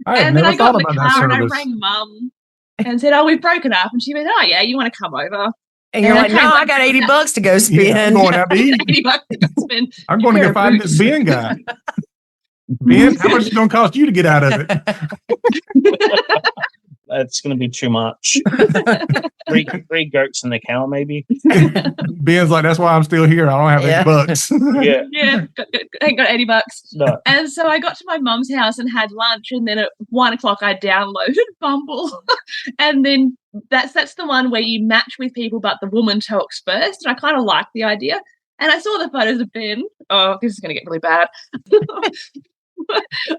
I And then never I got thought in the about that car and I service. rang Mum and said, we've broken up. And she went, oh yeah, you want to come over? And you're And I like, came no, I back got with $80 to go spend. Yeah, I'm going out to eat. $80 to go spend. I'm going to go find this Ben guy. Ben, how much is it going to cost you to get out of it? That's going to be too much. three goats and a cow, maybe. Ben's like, that's why I'm still here. I don't have $8. Yeah. Yeah, ain't got $80. No. And so I got to my mum's house and had lunch, and then at 1 o'clock I downloaded Bumble, and then that's the one where you match with people, but the woman talks first. And I kind of liked the idea. And I saw the photos of Ben. Oh, this is going to get really bad.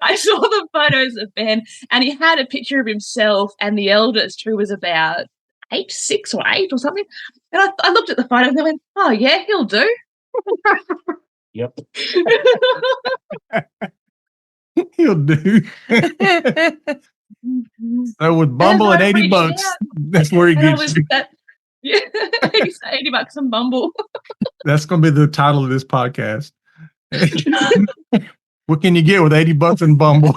I saw the photos of Ben, and he had a picture of himself and the eldest, who was about 6 or 8 or something. And I looked at the photo and I went, oh, yeah, he'll do. Yep. He'll do. So with Bumble at $80, that's where he gets you. Yeah, $80 on Bumble. That's going to be the title of this podcast. What can you get with $80 in Bumble?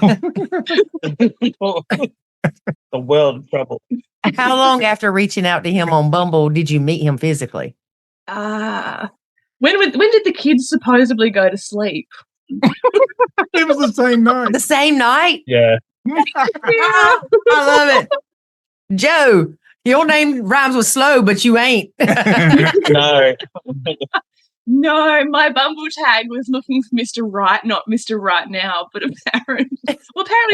The world of trouble. How long after reaching out to him on Bumble did you meet him physically? When did the kids supposedly go to sleep? It was the same night. The same night? Yeah. I love it. Joe, your name rhymes with slow, but you ain't. No. No, my Bumble tag was looking for Mr. Right, not Mr. Right Now, but apparently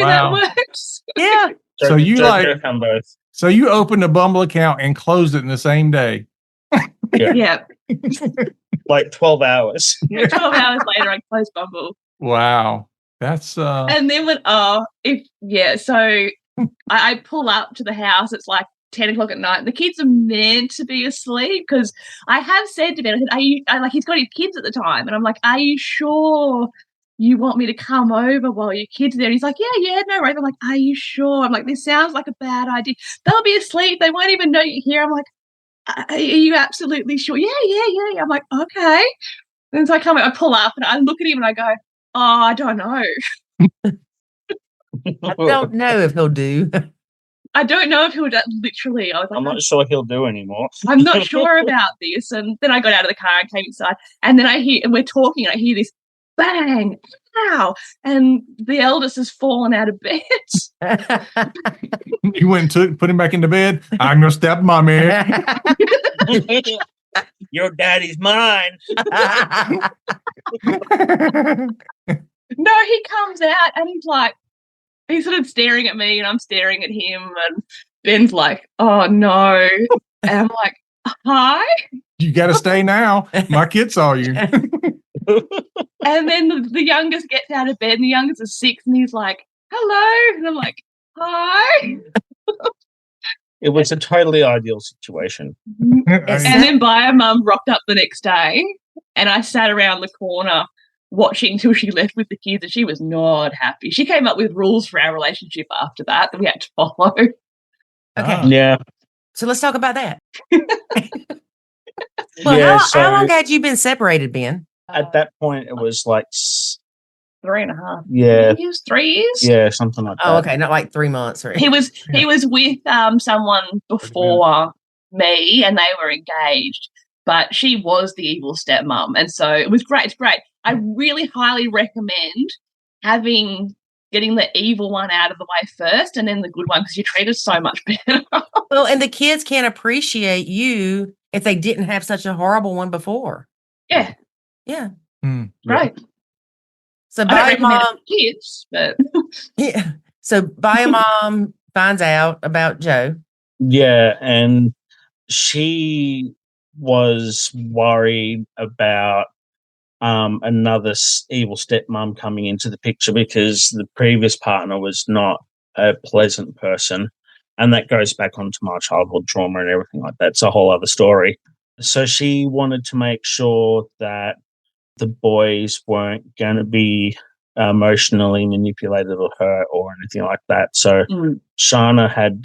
Wow. that works. Yeah. So you both. So you opened a Bumble account and closed it in the same day. Yeah. Like 12 hours. 12 hours later, I closed Bumble. Wow. That's And then so I pull up to the house. It's like 10 o'clock at night. And the kids are meant to be asleep because I have said to Ben, I said, he's got his kids at the time. And I'm like, are you sure you want me to come over while your kids are there? And he's like, yeah, no worries. I'm like, are you sure? I'm like, this sounds like a bad idea. They'll be asleep. They won't even know you're here. I'm like, are you absolutely sure? Yeah. I'm like, okay. And so I pull up and I look at him and I go, oh, I don't know. I don't know if he'll do. I don't know if he'll do. Literally, I was like, I'm not sure he'll do anymore. I'm not sure about this. And then I got out of the car and came inside. And then we're talking, and I hear this bang, ow. And the eldest has fallen out of bed. you went and put him back into bed. I'm your stepmommy. Your daddy's mine. No, he comes out and he's sort of staring at me and I'm staring at him, and Ben's like, oh no. And I'm like, hi. You got to stay now. My kid saw you. And then the youngest gets out of bed, and the youngest is 6, and he's like, hello. And I'm like, hi. It was a totally ideal situation. And then Bio Mum rocked up the next day, and I sat around the corner watching till she left with the kids, and she was not happy. She came up with rules for our relationship after that we had to follow. Okay. Yeah. So let's talk about that. How long had you been separated, Ben? At that point, it was like 3.5 years. 3 years. Yeah, something like that. Oh, okay, not like 3 months. Or He was with someone before me, and they were engaged. But she was the evil stepmom, and so it was great. It's great. I really highly recommend getting the evil one out of the way first, and then the good one, because you treat us so much better. Well, and the kids can't appreciate you if they didn't have such a horrible one before. Yeah. Right. So Bio Mom, kids, but yeah. So Bio Mom finds out about Joe. Yeah, and she was worried about another evil stepmom coming into the picture because the previous partner was not a pleasant person, and that goes back onto my childhood trauma and everything like that. It's a whole other story. So she wanted to make sure that the boys weren't going to be emotionally manipulated of her or anything like that. So Shana had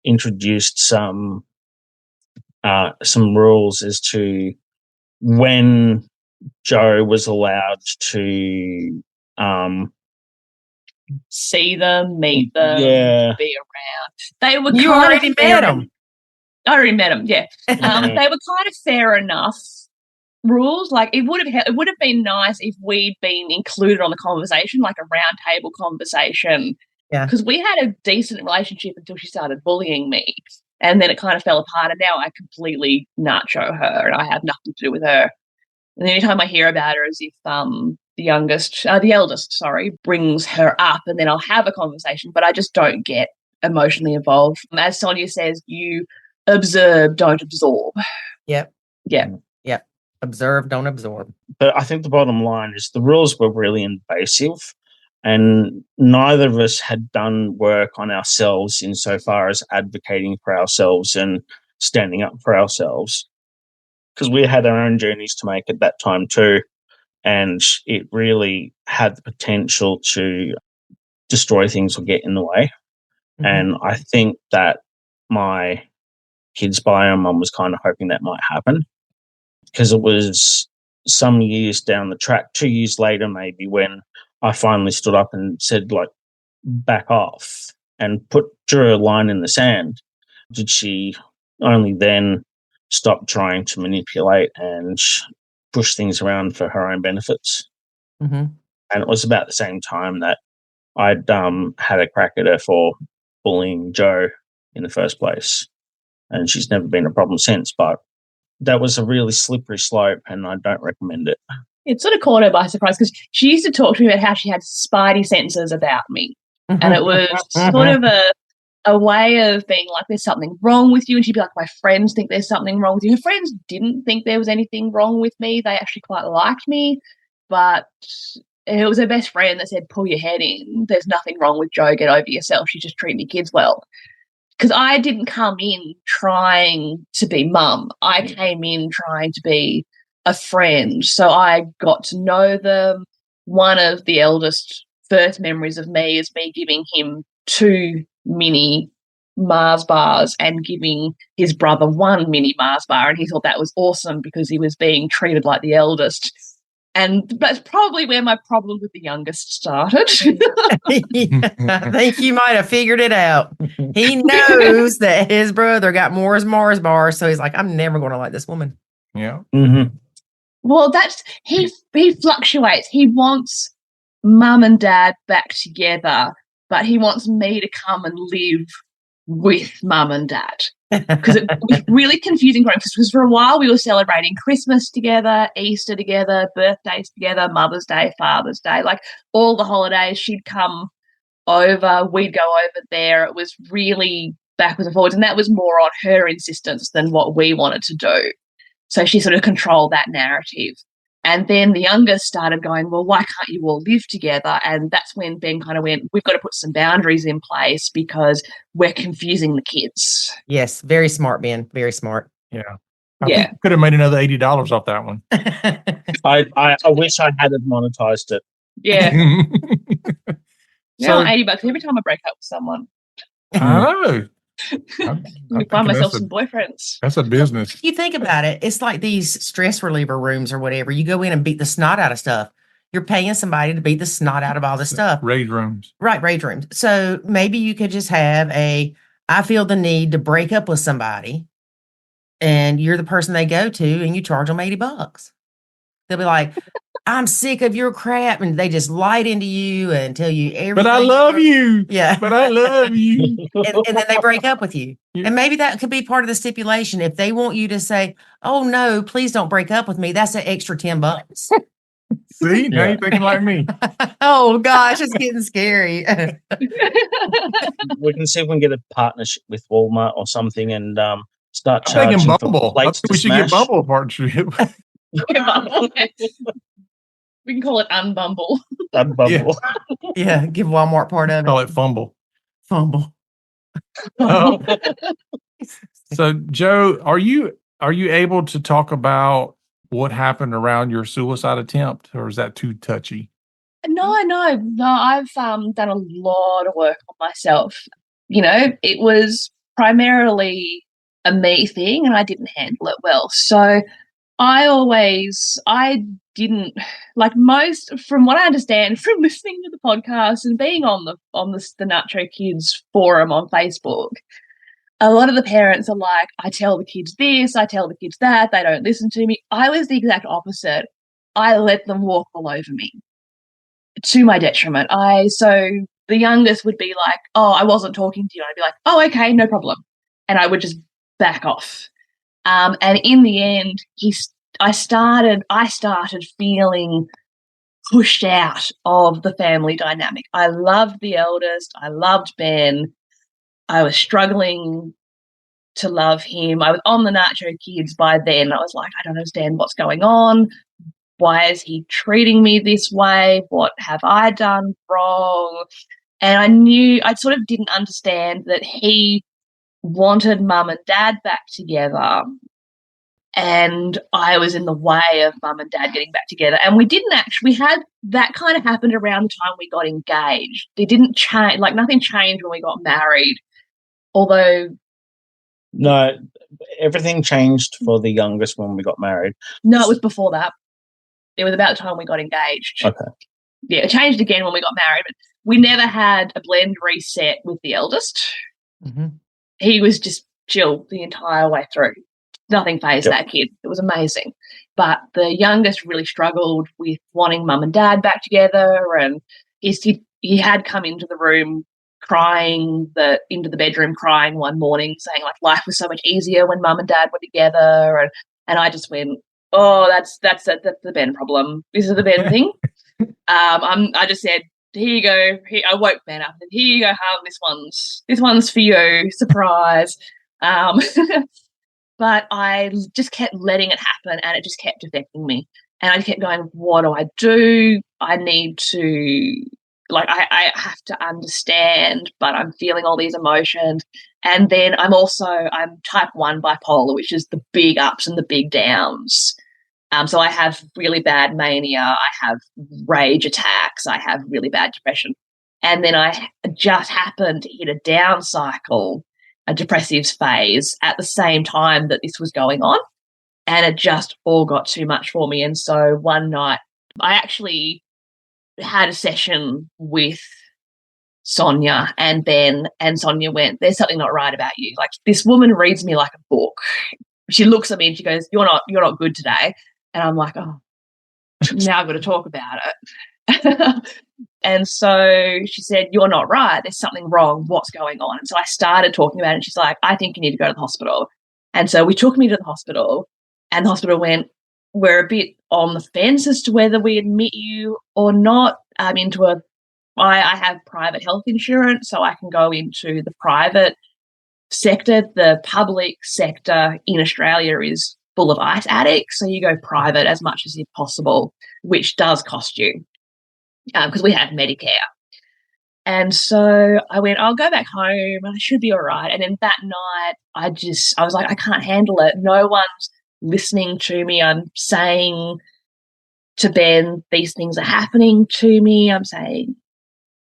introduced some rules as to when Joe was allowed to see them, meet them, be around. They were you already met them. I already met them. Yeah, they were kind of fair enough rules. Like it would have been nice if we'd been included on the conversation, like a round table conversation. Yeah, because we had a decent relationship until she started bullying me, and then it kind of fell apart. And now I completely nacho her, and I have nothing to do with her. And any time I hear about her, as if the eldest, brings her up, and then I'll have a conversation, but I just don't get emotionally involved. As Sonia says, you observe, don't absorb. Yep. Yeah. Yep. Observe, don't absorb. But I think the bottom line is the rules were really invasive, And neither of us had done work on ourselves insofar as advocating for ourselves and standing up for ourselves, because we had our own journeys to make at that time too. And it really had the potential to destroy things or get in the way. Mhm. And I think that my kids' bio mum was kind of hoping that might happen, because it was some years down the track, 2 years later maybe, when I finally stood up and said, like, back off and drew a line in the sand. Did she only then stop trying to manipulate and push things around for her own benefits? Mhm. And it was about the same time that I'd had a crack at her for bullying Joe in the first place. And she's never been a problem since. But that was a really slippery slope, and I don't recommend it. It sort of caught her by surprise because she used to talk to me about how she had spidey senses about me. And it was sort of a way of being like, there's something wrong with you. And she'd be like, my friends think there's something wrong with you. Her friends didn't think there was anything wrong with me. They actually quite liked me. But it was her best friend that said, pull your head in. There's nothing wrong with Jo. Get over yourself. She just treat me kids well. Because I didn't come in trying to be mum. I came in trying to be a friend. So I got to know them. One of the eldest first memories of me is me giving him 2 mini Mars bars and giving his brother 1 mini Mars bar. And he thought that was awesome because he was being treated like the eldest. And that's probably where my problem with the youngest started. I think you might have figured it out. He knows that his brother got Mars bars, so he's like, I'm never going to like this woman. Yeah. Mm-hmm. Well, he fluctuates. He wants mum and dad back together, but he wants me to come and live with mum and dad. Because it was really confusing for him, because for a while we were celebrating Christmas together, Easter together, birthdays together, Mother's Day, Father's Day, like all the holidays. She'd come over, we'd go over there. It was really backwards and forwards, and that was more on her insistence than what we wanted to do. So she sort of controlled that narrative. And then the youngest started going, well, why can't you all live together? And that's when Ben kind of went, we've got to put some boundaries in place because we're confusing the kids. Yes, very smart, Ben. Very smart. Yeah. I think you could have made another $80 off that one. I wish I had monetized it. Yeah. So, now $80 every time I break up with someone. I know. I find myself some boyfriends. That's a business. If you think about it, it's like these stress reliever rooms or whatever. You go in and beat the snot out of stuff. You're paying somebody to beat the snot out of all the stuff. Rage rooms. Right, rage rooms. So maybe you could just have I feel the need to break up with somebody, and you're the person they go to, and you charge them $80. They'll be like, I'm sick of your crap. And they just light into you and tell you everything. But I love you. Yeah. But I love you. and then they break up with you. Yeah. And maybe that could be part of the stipulation. If they want you to say, oh, no, please don't break up with me, that's an extra $10. See, now you're thinking like me. Oh, gosh, it's getting scary. We can see if we can get a partnership with Walmart or something and start I'm charging thinking for Bumble. I plates think to we should smash. get Bumble a partnership. We can call it Unbumble. Bumble. Yeah, give Walmart part of it. Call it Fumble. Fumble. Oh. So, Joe, are you able to talk about what happened around your suicide attempt, or is that too touchy? No. I've done a lot of work on myself. You know, it was primarily a me thing, and I didn't handle it well. So I didn't, like most, from what I understand from listening to the podcast and being on the Nacho Kids forum on Facebook, a lot of the parents are like, I tell the kids this, I tell the kids that, they don't listen to me. I was the exact opposite. I let them walk all over me to my detriment. So the youngest would be like, oh, I wasn't talking to you. I'd be like, oh, okay, no problem. And I would just back off. And in the end, I started feeling pushed out of the family dynamic. I loved the eldest. I loved Ben. I was struggling to love him. I was on the Nacho Kids by then. I was like, I don't understand what's going on. why is he treating me this way? What have I done wrong? And I sort of didn't understand that he wanted mum and dad back together, and I was in the way of mum and dad getting back together. And we had that kind of happened around the time we got engaged. It didn't change, like nothing changed when we got married, although. No, everything changed for the youngest when we got married. No, it was before that. It was about the time we got engaged. Okay. Yeah, it changed again when we got married, but we never had a blend reset with the eldest. Mm-hmm. He was just chill the entire way through. Nothing phased that kid. It was amazing. But the youngest really struggled with wanting mum and dad back together, and he had come into the room into the bedroom crying one morning, saying like life was so much easier when mum and dad were together, and I just went, oh, that's the Ben problem. This is the Ben thing. I just said, here you go. I woke Ben up and here you go, hon. This one's for you. Surprise. But I just kept letting it happen, and it just kept affecting me. And I kept going, what do I do? I need to, I have to understand, but I'm feeling all these emotions. And then I'm type 1 bipolar, which is the big ups and the big downs. So I have really bad mania, I have rage attacks, I have really bad depression. And then I just happened to hit a down cycle, a depressive phase at the same time that this was going on. And it just all got too much for me. And so one night I actually had a session with Sonia and Ben, and Sonia went, there's something not right about you. Like, this woman reads me like a book. She looks at me and she goes, you're not good today. And I'm like, oh, now I've got to talk about it. And so she said, you're not right. There's something wrong. What's going on? And so I started talking about it, and she's like, I think you need to go to the hospital. And so we took me to the hospital, and the hospital went, we're a bit on the fence as to whether we admit you or not I have private health insurance, so I can go into the private sector. The public sector in Australia is full of ice addicts, so you go private as much as possible, which does cost you because we have Medicare. And so I went, I'll go back home and I should be all right. And then that night I was like, I can't handle it. No one's listening to me. I'm saying to Ben, these things are happening to me. I'm saying,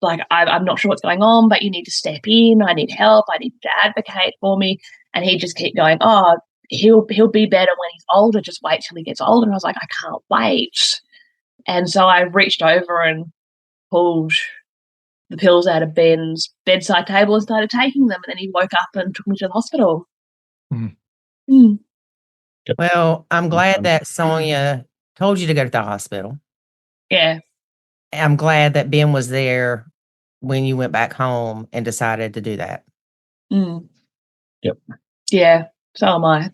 like, I'm not sure what's going on, but you need to step in. I need help. I need to advocate for me. And he just kept going, oh, he'll be better when he's older. Just wait till he gets older. And I was like, I can't wait. And so I reached over and pulled the pills out of Ben's bedside table and started taking them. And then he woke up and took me to the hospital. Mm. Mm. Well, I'm glad that Sonia told you to go to the hospital. Yeah. I'm glad that Ben was there when you went back home and decided to do that. Mm. Yep. Yeah, so am I.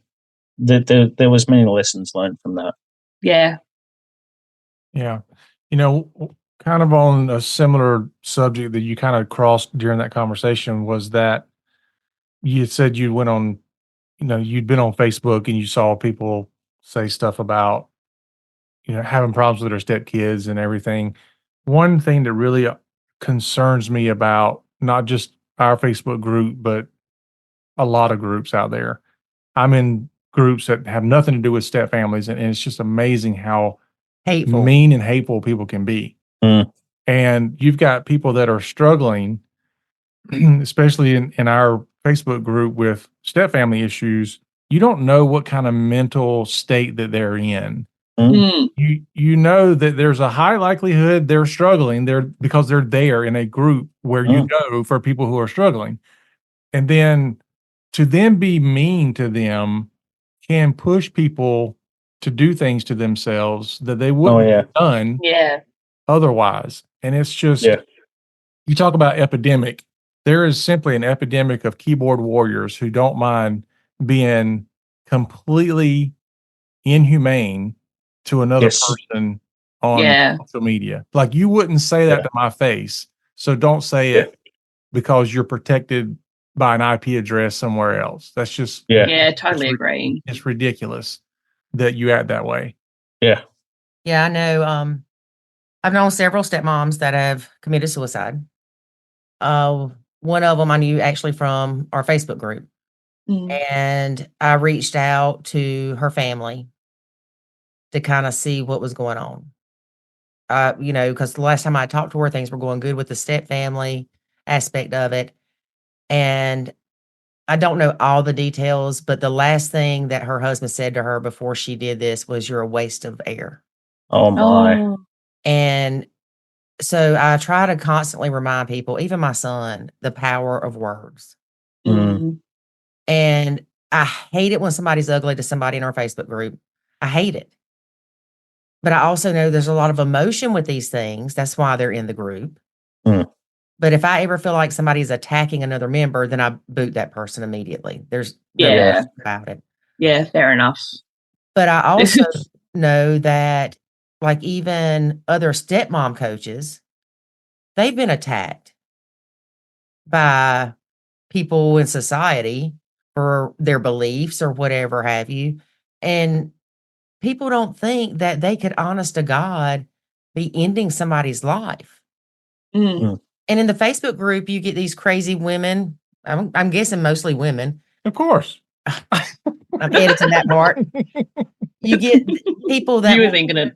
There was many lessons learned from that. Yeah. Yeah. Kind of on a similar subject that you kind of crossed during that conversation was that you had said you went on, you'd been on Facebook and you saw people say stuff about, having problems with their stepkids and everything. One thing that really concerns me about not just our Facebook group, but a lot of groups out there. I'm in groups that have nothing to do with step families, and it's just amazing how Hateful. mean and hateful people can be. Mm. And you've got people that are struggling, especially in our Facebook group with step family issues. You don't know what kind of mental state that they're in. Mm. You know that there's a high likelihood they're struggling there because they're there in a group where you go for people who are struggling. And then to then be mean to them can push people to do things to themselves that they wouldn't have done otherwise. And it's just, you talk about epidemic. There is simply an epidemic of keyboard warriors who don't mind being completely inhumane to another person on social media. Like, you wouldn't say that to my face. So don't say it because you're protected by an IP address somewhere else. That's just, totally agreeing. It's ridiculous that you act that way. Yeah. Yeah, I know. I've known several stepmoms that have committed suicide. One of them I knew actually from our Facebook group. And I reached out to her family to kind of see what was going on. Because the last time I talked to her, things were going good with the step family aspect of it. And I don't know all the details, but the last thing that her husband said to her before she did this was, "You're a waste of air." Oh my. Oh, And so I try to constantly remind people, even my son, the power of words. mm. And I hate it when somebody's ugly to somebody in our Facebook group. I hate it. But I also know there's a lot of emotion with these things. That's why they're in the group. Mm. But if I ever feel like somebody's attacking another member, then I boot that person immediately. There's no Yeah. question about it. Yeah, fair enough. But I also know that, like, even other stepmom coaches, they've been attacked by people in society for their beliefs or whatever have you. And people don't think that they could, honest to God, be ending somebody's life. Mm. And in the Facebook group, you get these crazy women. I'm guessing mostly women. Of course. I'm editing that part. You get people that You were thinking it.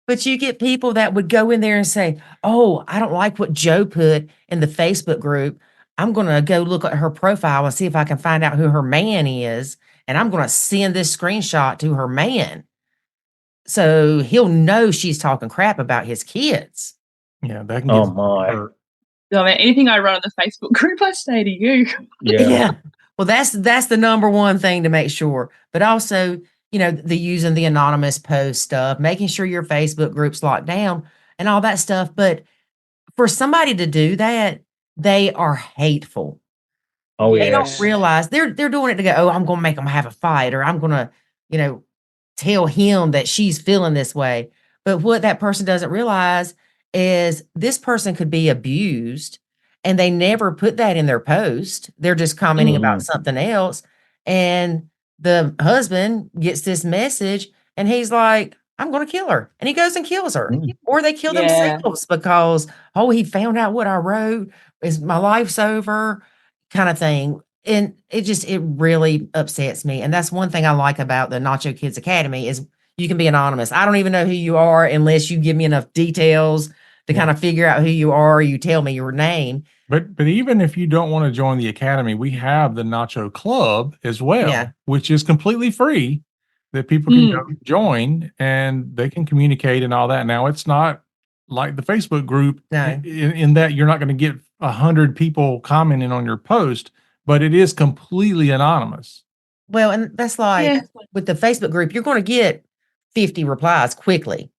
But you get people that would go in there and say, "Oh, I don't like what Joe put in the Facebook group. I'm going to go look at her profile and see if I can find out who her man is. And I'm going to send this screenshot to her man, so he'll know she's talking crap about his kids." Yeah, that can Oh get my. hurt. I mean, anything I run on the Facebook group, I say to you. Yeah. Well, that's the number one thing to make sure. But also, the using the anonymous post stuff, making sure your Facebook group's locked down and all that stuff. But for somebody to do that, they are hateful. Oh They yeah. don't realize they're doing it to go, "Oh, I'm going to make them have a fight," or "I'm going to, tell him that she's feeling this way." But what that person doesn't realize is this person could be abused and they never put that in their post. They're just commenting about something else. And the husband gets this message and he's like, "I'm going to kill her." And he goes and kills her. Or they kill Yeah. themselves because, "Oh, he found out what I wrote. Is my life's over," kind of thing. And it really upsets me. And that's one thing I like about the Nacho Kids Academy is you can be anonymous. I don't even know who you are unless you give me enough details to kind of figure out who you are, or you tell me your name. But even if you don't want to join the academy, we have the Nacho Club as well, which is completely free that people can go join and they can communicate and all that. Now, it's not like the Facebook group in that you're not going to get 100 people commenting on your post, but it is completely anonymous. Well, and that's like with the Facebook group, you're going to get 50 replies quickly.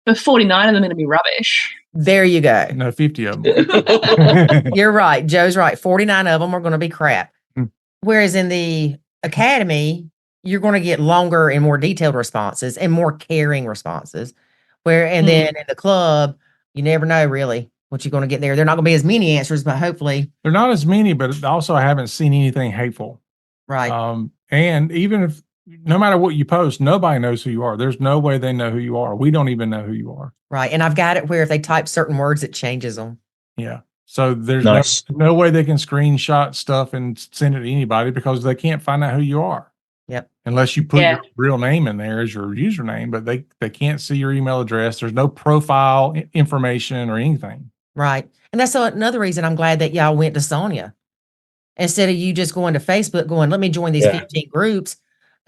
But 49 of them are going to be rubbish. There you go. No, 50 of them. You're right. Joe's right. 49 of them are going to be crap. Whereas in the academy, you're going to get longer and more detailed responses and more caring responses. And then in the club, you never know really what you're going to get there. They're not going to be as many answers, but hopefully. They're not as many, but also I haven't seen anything hateful. Right. And even if, no matter what you post, nobody knows who you are. There's no way they know who you are. We don't even know who you are. Right. And I've got it where if they type certain words, it changes them. Yeah. So there's no way they can screenshot stuff and send it to anybody because they can't find out who you are. Yep. Unless you put your real name in there as your username, but they can't see your email address. There's no profile information or anything. Right. And that's another reason I'm glad that y'all went to Sonia. Instead of you just going to Facebook going, "Let me join these 15 groups."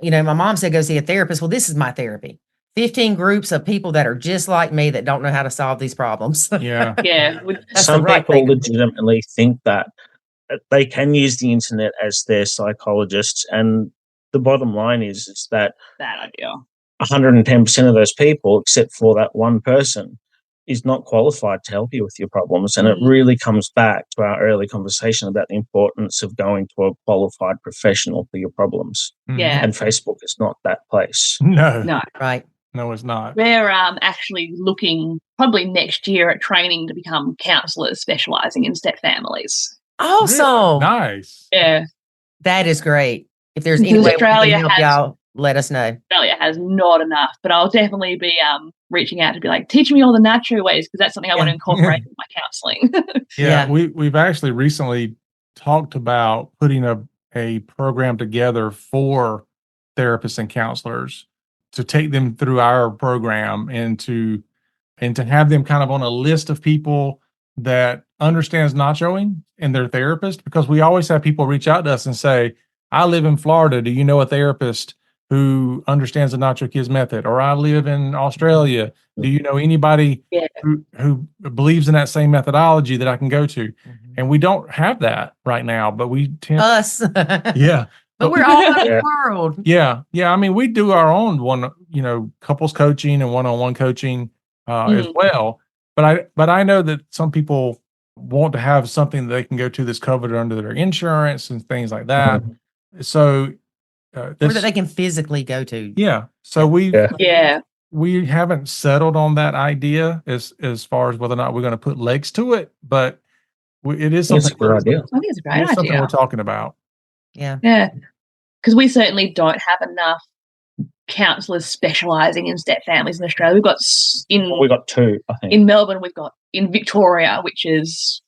My mom said, "Go see a therapist." Well, this is my therapy. 15 groups of people that are just like me that don't know how to solve these problems. Yeah. Some people legitimately think that they can use the internet as their psychologists. And the bottom line is that bad idea. 110% of those people, except for that one person, is not qualified to help you with your problems. And it really comes back to our early conversation about the importance of going to a qualified professional for your problems. Yeah. And Facebook is not that place. No. Right. No, it's not. We're actually looking probably next year at training to become counselors specializing in step families. Awesome. Nice. Yeah. That is great. If there's any way we can help y'all let us know. Australia has not enough, but I'll definitely be reaching out to be like, teach me all the Nacho ways, because that's something I want to incorporate in my counseling. Yeah. We've actually recently talked about putting a program together for therapists and counselors to take them through our program and to have them kind of on a list of people that understands nachoing and their therapist, because we always have people reach out to us and say, I live in Florida. Do you know a therapist who understands the Nacho Kids method? Or I live in Australia. Do you know anybody who believes in that same methodology that I can go to? And we don't have that right now, but we tend Us. yeah. But we're all over the world. Yeah. I mean, we do our own couples coaching and one-on-one coaching as well. But I know that some people want to have something that they can go to that's covered under their insurance and things like that. So Or that they can physically go to. yeah. So we haven't settled on that idea as far as whether or not we're going to put legs to it, but it is something. It's a good idea. I think it's a great Something idea. we're talking about. Yeah. Because we certainly don't have enough counsellors specialising in step families in Australia. We've got We got two, I think. in Melbourne, we've got in Victoria, which is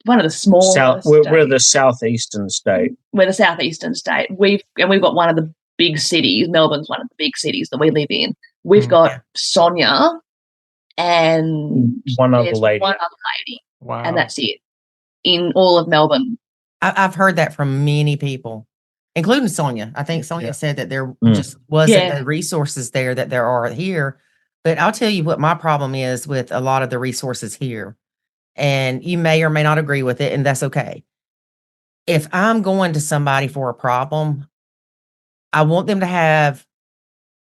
one of the smallest. We're the southeastern state. We're the southeastern state. We've got one of the big cities. Melbourne's one of the big cities that we live in. We've got Sonia and one other lady. Wow. And that's it in all of Melbourne. I've heard that from many people, including Sonia. I think Sonia said that there just wasn't the resources there that there are here. But I'll tell you what my problem is with a lot of the resources here. And you may or may not agree with it, and that's okay. If I'm going to somebody for a problem, I want them to have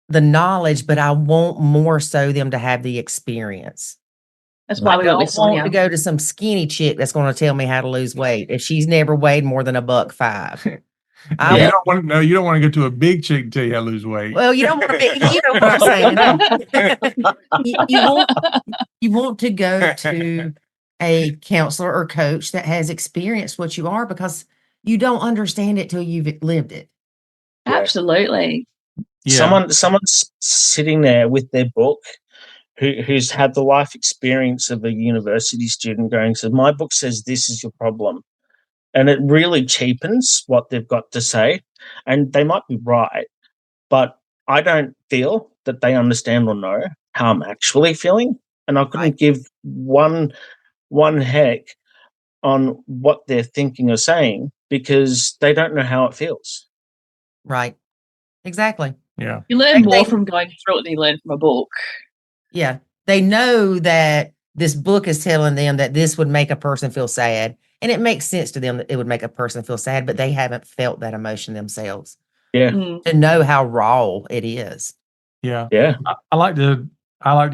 the knowledge, but I want more so them to have the experience. That's why we don't went with Sonia. want to go to some skinny chick that's going to tell me how to lose weight if she's never weighed more than $1.05. You don't want to go to a big chick to tell you how to lose weight. Well, you don't want to be, you know what I'm saying. you want to go to a counselor or coach that has experienced what you are, because you don't understand it till you've lived it. Absolutely. Yeah. Someone's sitting there with their book who's had the life experience of a university student going, so my book says this is your problem. And it really cheapens what they've got to say. And they might be right, but I don't feel that they understand or know how I'm actually feeling. And I couldn't give one heck on what they're thinking or saying, because they don't know how it feels. Right. Exactly. Yeah. You learn more from going through it than you learn from a book. Yeah. They know that this book is telling them that this would make a person feel sad. And it makes sense to them that it would make a person feel sad, but they haven't felt that emotion themselves. Yeah. To know how raw it is. Yeah. Yeah. I like to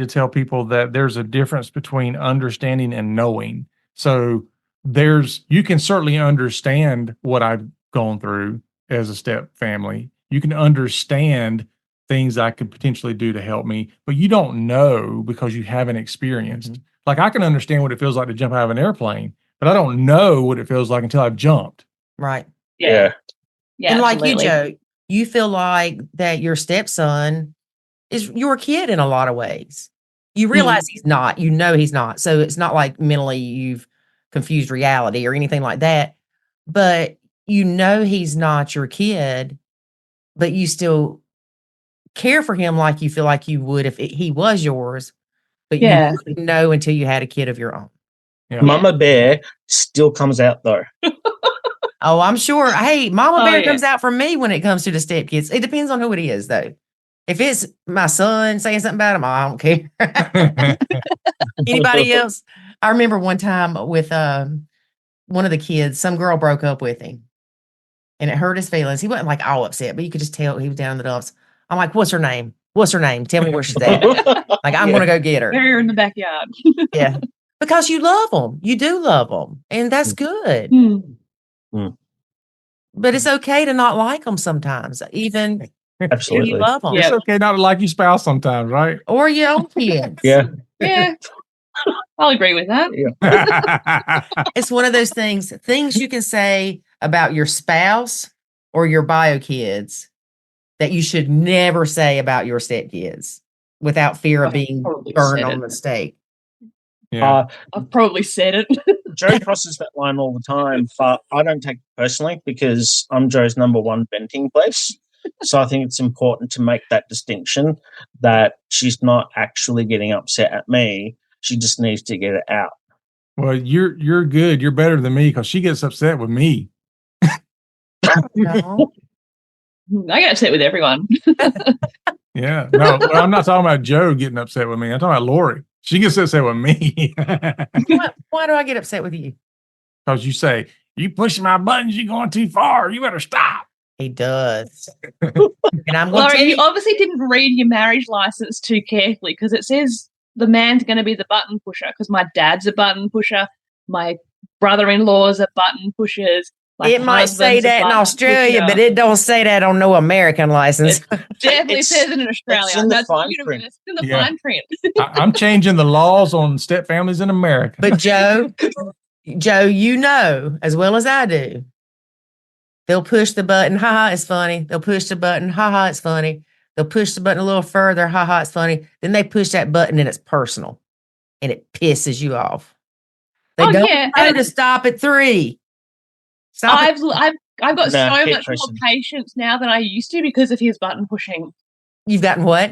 tell people that there's a difference between understanding and knowing. So you can certainly understand what I've gone through as a step family. You can understand things I could potentially do to help me, but you don't know because you haven't experienced. Like, I can understand what it feels like to jump out of an airplane, but I don't know what it feels like until I've jumped. Right. Yeah. And like you, Joe, you feel like that your stepson is your kid in a lot of ways. You realize he's not, he's not. So it's not like mentally you've confused reality or anything like that, but he's not your kid, but you still care for him like you feel like you would if he was yours, but you didn't know until you had a kid of your own. Yeah. Mama Bear still comes out though. Oh, I'm sure. Hey, Mama Bear comes out for me when it comes to the stepkids. It depends on who it is, though. If it's my son saying something about him, I don't care. Anybody else? I remember one time with one of the kids, some girl broke up with him, and it hurt his feelings. He wasn't like all upset, but you could just tell he was down in the dumps. I'm like, what's her name? What's her name? Tell me where she's at. Like, I'm going to go get her. They're in the backyard. Yeah. Because you love them. You do love them. And that's good. But it's okay to not like them sometimes, even Absolutely. if you love them. It's okay not to like your spouse sometimes, right? Or your own kids. Yeah. Yeah. I'll agree with that. Yeah. It's one of those things you can say about your spouse or your bio kids that you should never say about your stepkids without fear of I've being probably burned said on it. the stake? Yeah. I've probably said it. Joe crosses that line all the time, but I don't take it personally because I'm Joe's number one venting place. So I think it's important to make that distinction that she's not actually getting upset at me. She just needs to get it out. Well, you're good. You're better than me because she gets upset with me. No. I get upset with everyone. Yeah. No, well, I'm not talking about Joe getting upset with me. I'm talking about Lori. She gets upset with me. Why do I get upset with you? Because you say, you pushing my buttons, you're going too far. You better stop. He does. And I'm going to Laurie, tell you you. obviously didn't read your marriage license too carefully because it says the man's going to be the button pusher because my dad's a button pusher. My brother-in-law's a button pushers. My It might say husband's a that in button Australia, pusher. but it don't say that on no American license. It definitely It's- says it in Australia. it's in the That's fine beautiful. print. It's in the Yeah. fine print. I'm changing the laws on step families in America. But Joe, you know as well as I do. They'll push the button, haha, it's funny. They'll push the button, haha, it's funny. They'll push the button a little further, haha, it's funny. Then they push that button and it's personal, and it pisses you off. They Oh, don't yeah, know and to stop at 3. Stop at I've got Nah, so keep much more pressing. patience now than I used to because of his button pushing. You've gotten what?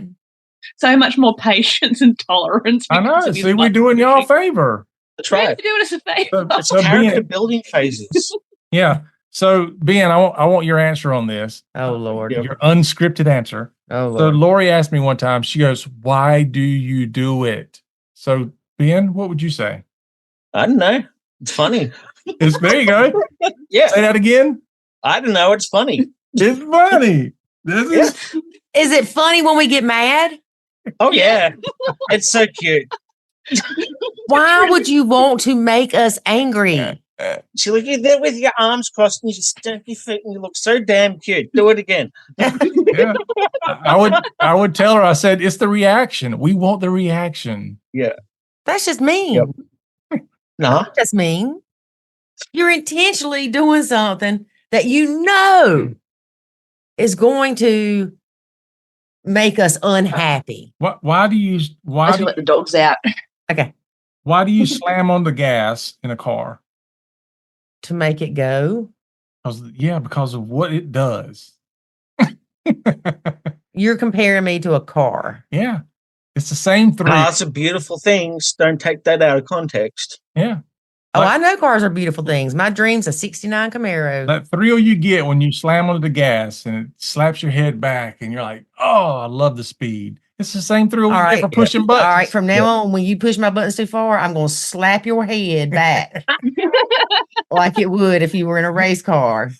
So much more patience and tolerance. I because know. of his See, we're button doing y'all a pushing. favor. That's Yeah, right. you're doing us a favor. It's So character being, building phases. yeah. So Ben, I want your answer on this. Oh, Lord. Yeah. Your unscripted answer. Oh, So Lord. Lori asked me one time, she goes, why do you do it? So Ben, what would you say? I don't know. It's funny. There you go. Yeah. Say that again. I don't know. It's funny. It's funny. This is Is it funny when we get mad? Oh, yeah. It's so cute. Why would you want to make us angry? She look you there with your arms crossed and you just stamp your feet and you look so damn cute. Do it again. yeah. I would tell her, I said, it's the reaction. We want the reaction. That's just mean. Yep. No. That's mean. You're intentionally doing something that you know is going to make us unhappy. Why do you I should let the dogs out. Okay. why do you slam on the gas in a car? To make it go. Because of what it does. You're comparing me to a car. Yeah. It's the same three. Cars are beautiful things. Don't take that out of context. Yeah. Oh, Like- I know cars are beautiful things. My dream's a 69 Camaro. That thrill you get when you slam on the gas and it slaps your head back and you're like, oh, I love the speed. It's the same thrill we All get right. for pushing buttons. All right, from now on, when you push my buttons too far, I'm going to slap your head back like it would if you were in a race car.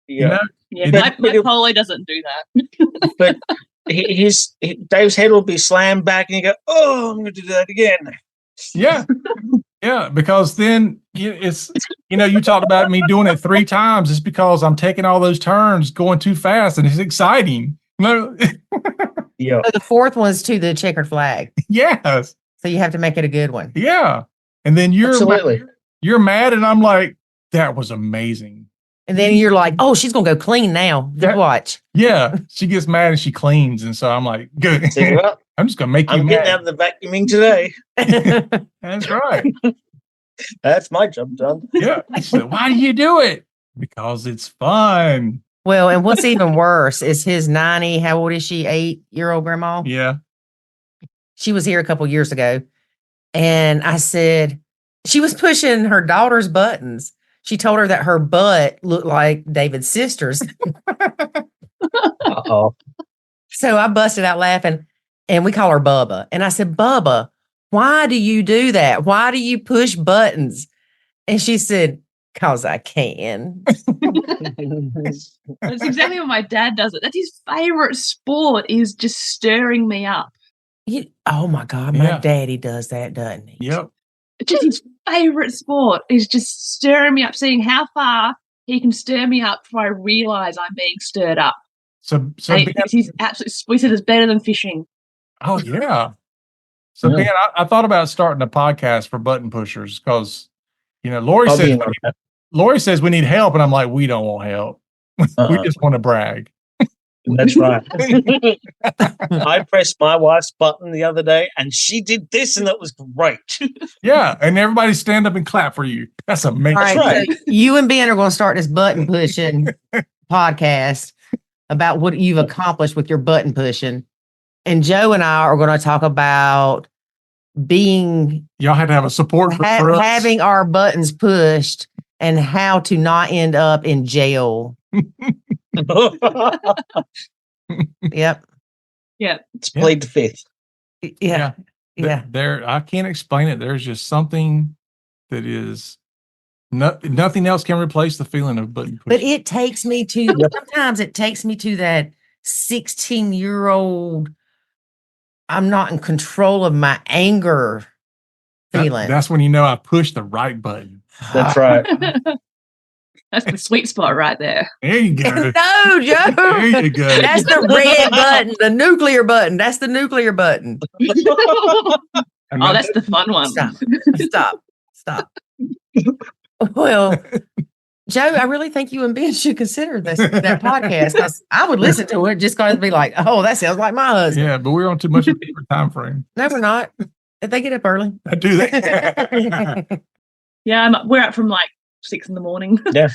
You know? Yeah, But- my Polo doesn't do that. But Dave's head will be slammed back and you go, oh, I'm going to do that again. Yeah. Yeah. Because then it's, you talked about me doing it 3 times. It's because I'm taking all those turns going too fast and it's exciting. No. Yeah. So the fourth one's to the checkered flag. Yes. So you have to make it a good one. Yeah. And then Absolutely. you're mad and I'm like, that was amazing. And then you're like, oh, she's going to go clean now. Just Yeah. watch. Yeah. She gets mad and she cleans. And so I'm like, good. See, well, I'm just going to make you I'm getting out mad. of the vacuuming today. That's right. That's my job done. Yeah. She said, why do you do it? Because it's fun. Well, and what's even worse is his 90, how old is she? 8-year-old grandma. Yeah. She was here a couple years ago. And I said, she was pushing her daughter's buttons. She told her that her butt looked like David's sister's. Uh-oh. So I busted out laughing, and we call her Bubba. And I said, Bubba, why do you do that? Why do you push buttons? And she said, because I can. That's exactly what my dad does it. That's his favorite sport is just stirring me up. Oh my God, my Yeah. daddy does that, doesn't he? Yep. It's just his favorite sport is just stirring me up, seeing how far he can stir me up before I realize I'm being stirred up. So And Ben, he's absolutely, we said it's better than fishing. oh yeah. So Yeah. Ben, I thought about starting a podcast for button pushers because Lori I'll be says in on that. we need help, and I'm like, we don't want help. We Uh-uh. just want to brag. That's right. I pressed my wife's button the other day and she did this and that was great. Yeah, and everybody stand up and clap for you. That's amazing. All right, right. so you and Ben are going to start this button pushing podcast about what you've accomplished with your button pushing. And Joe and I are going to talk about being Y'all had to have a support for us. having our buttons pushed and how to not end up in jail. Yep. Yeah. It's played the fifth. Yeah. Yeah. There, I can't explain it. There's just something that is nothing else can replace the feeling of button pushing. But it takes me to, sometimes it takes me to that 16-year-old, I'm not in control of my anger feeling. That's when you know I pushed the right button. That's right. That's the sweet spot right there. There you go. No, Joe. There you go. That's the red button, the nuclear button. That's the nuclear button. Oh, that's the fun one. Stop. Well, Joe, I really think you and Ben should consider that podcast, because I would listen to it just because it'd be like, oh, that sounds like my husband. Yeah, but we're on too much of a different time frame. No, we're not. If they get up early. I do that. Yeah, we're up from like 6 a.m. Yeah.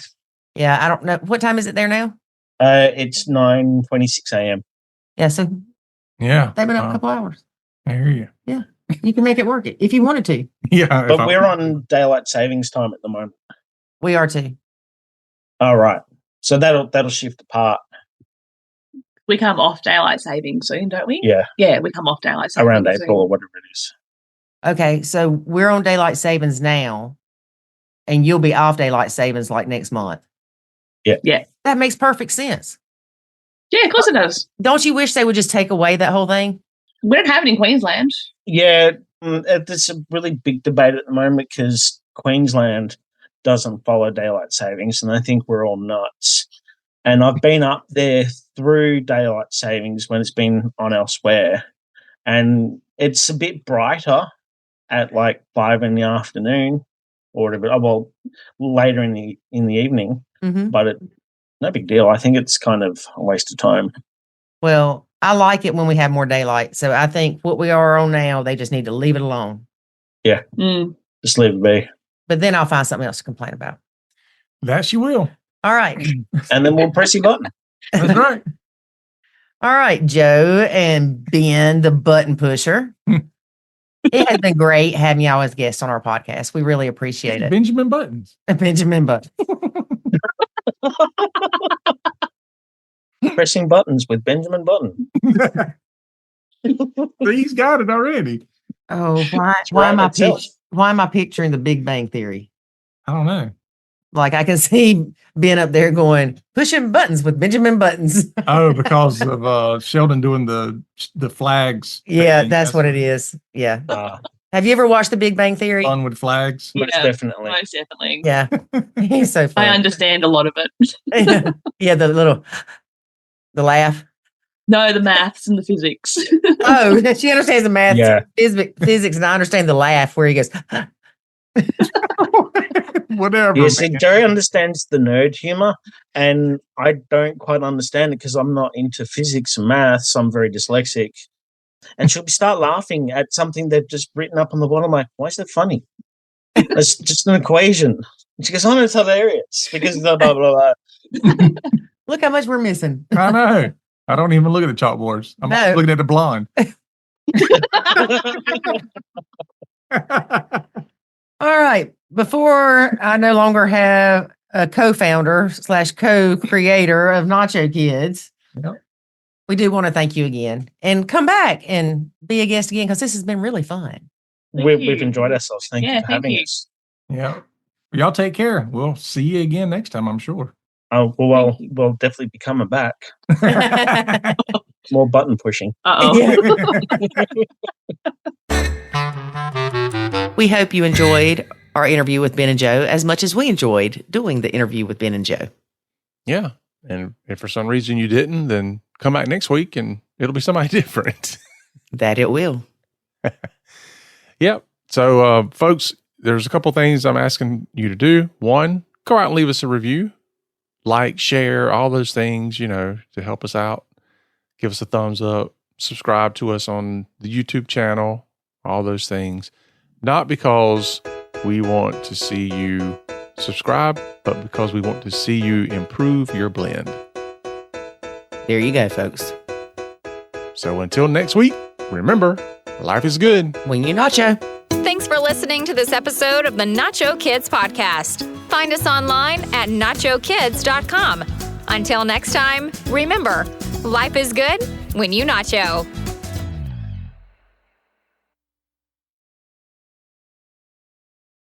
Yeah, I don't know. What time is it there now? It's 9:26 a.m. Yeah, so Yeah. they've been up a couple hours. I hear you. Yeah, you can make it work if you wanted to. Yeah. But we're on daylight savings time at the moment. We are too. All right. So that'll shift apart. We come off daylight saving soon, don't we? Yeah. Yeah, we come off daylight saving Around soon. April or whatever it is. Okay, so we're on daylight savings now, and you'll be off daylight savings like next month. Yeah. That makes perfect sense. Yeah, of course it does. Don't you wish they would just take away that whole thing? We don't have it in Queensland. Yeah. There's a really big debate at the moment because Queensland doesn't follow daylight savings, and I think we're all nuts. And I've been up there through daylight savings when it's been on elsewhere, and it's a bit brighter at like 5 p.m. or whatever. Oh, well, later in the evening, Mm-hmm. but no big deal. I think it's kind of a waste of time. Well, I like it when we have more daylight. So I think what we are on now, they just need to leave it alone. Yeah, just leave it be, But then I'll find something else to complain about. That she will. All right. and then we'll press your button. That's right. All right, Joe and Ben, the button pusher. It has been great having y'all as guests on our podcast. We really appreciate it. Benjamin Buttons. Benjamin Button. Pressing buttons with Benjamin Button. He's got it already. Oh, why right, am I that's picturing the Big Bang Theory? I don't know. Like I can see Ben up there going, pushing buttons with Benjamin Buttons. Oh, because of Sheldon doing the flags. Yeah, thing. that's what it is. Yeah. Ah, Have you ever watched The Big Bang Theory? Fun with flags. most Yeah, definitely. Most definitely. Yeah. He's so I funny. understand a lot of it. Yeah, the laugh. No, the maths and the physics. Oh, she understands the math, Yeah. physics, and I understand the laugh where he goes, Whatever. Yes, man. Jerry understands the nerd humor, and I don't quite understand it because I'm not into physics and maths. I'm very dyslexic. And she'll start laughing at something they've just written up on the bottom. I'm like, why is that funny? It's just an equation. And she goes, oh, no, it's hilarious because blah, blah, blah, blah. look how much we're missing. I know. I don't even look at the chalkboards. I'm No. looking at the blonde. All right. Before I no longer have a co-founder / co-creator of Nacho Kids, Yep. we do want to thank you again and come back and be a guest again because this has been really fun. We've you. enjoyed ourselves. Thank you Yeah, for thank having you. us. Yeah. Y'all take care. We'll see you again next time, I'm sure. Oh, well, Thank you. we'll definitely be coming back. More button pushing. Uh-oh. We hope you enjoyed our interview with Ben and Joe as much as we enjoyed doing the interview with Ben and Joe. Yeah. And if for some reason you didn't, then come back next week and it'll be somebody different. That it will. Yep. So, folks, there's a couple things I'm asking you to do. One, go out and leave us a review, like, share, all those things, to help us out. give us a thumbs up, subscribe to us on the YouTube channel, all those things. Not because we want to see you subscribe, but because we want to see you improve your blend. There you go, folks. So until next week, remember, life is good When you nacho. Thanks for listening to this episode of the Nacho Kids Podcast. Find us online at nachokids.com. Until next time, remember, life is good when you nacho.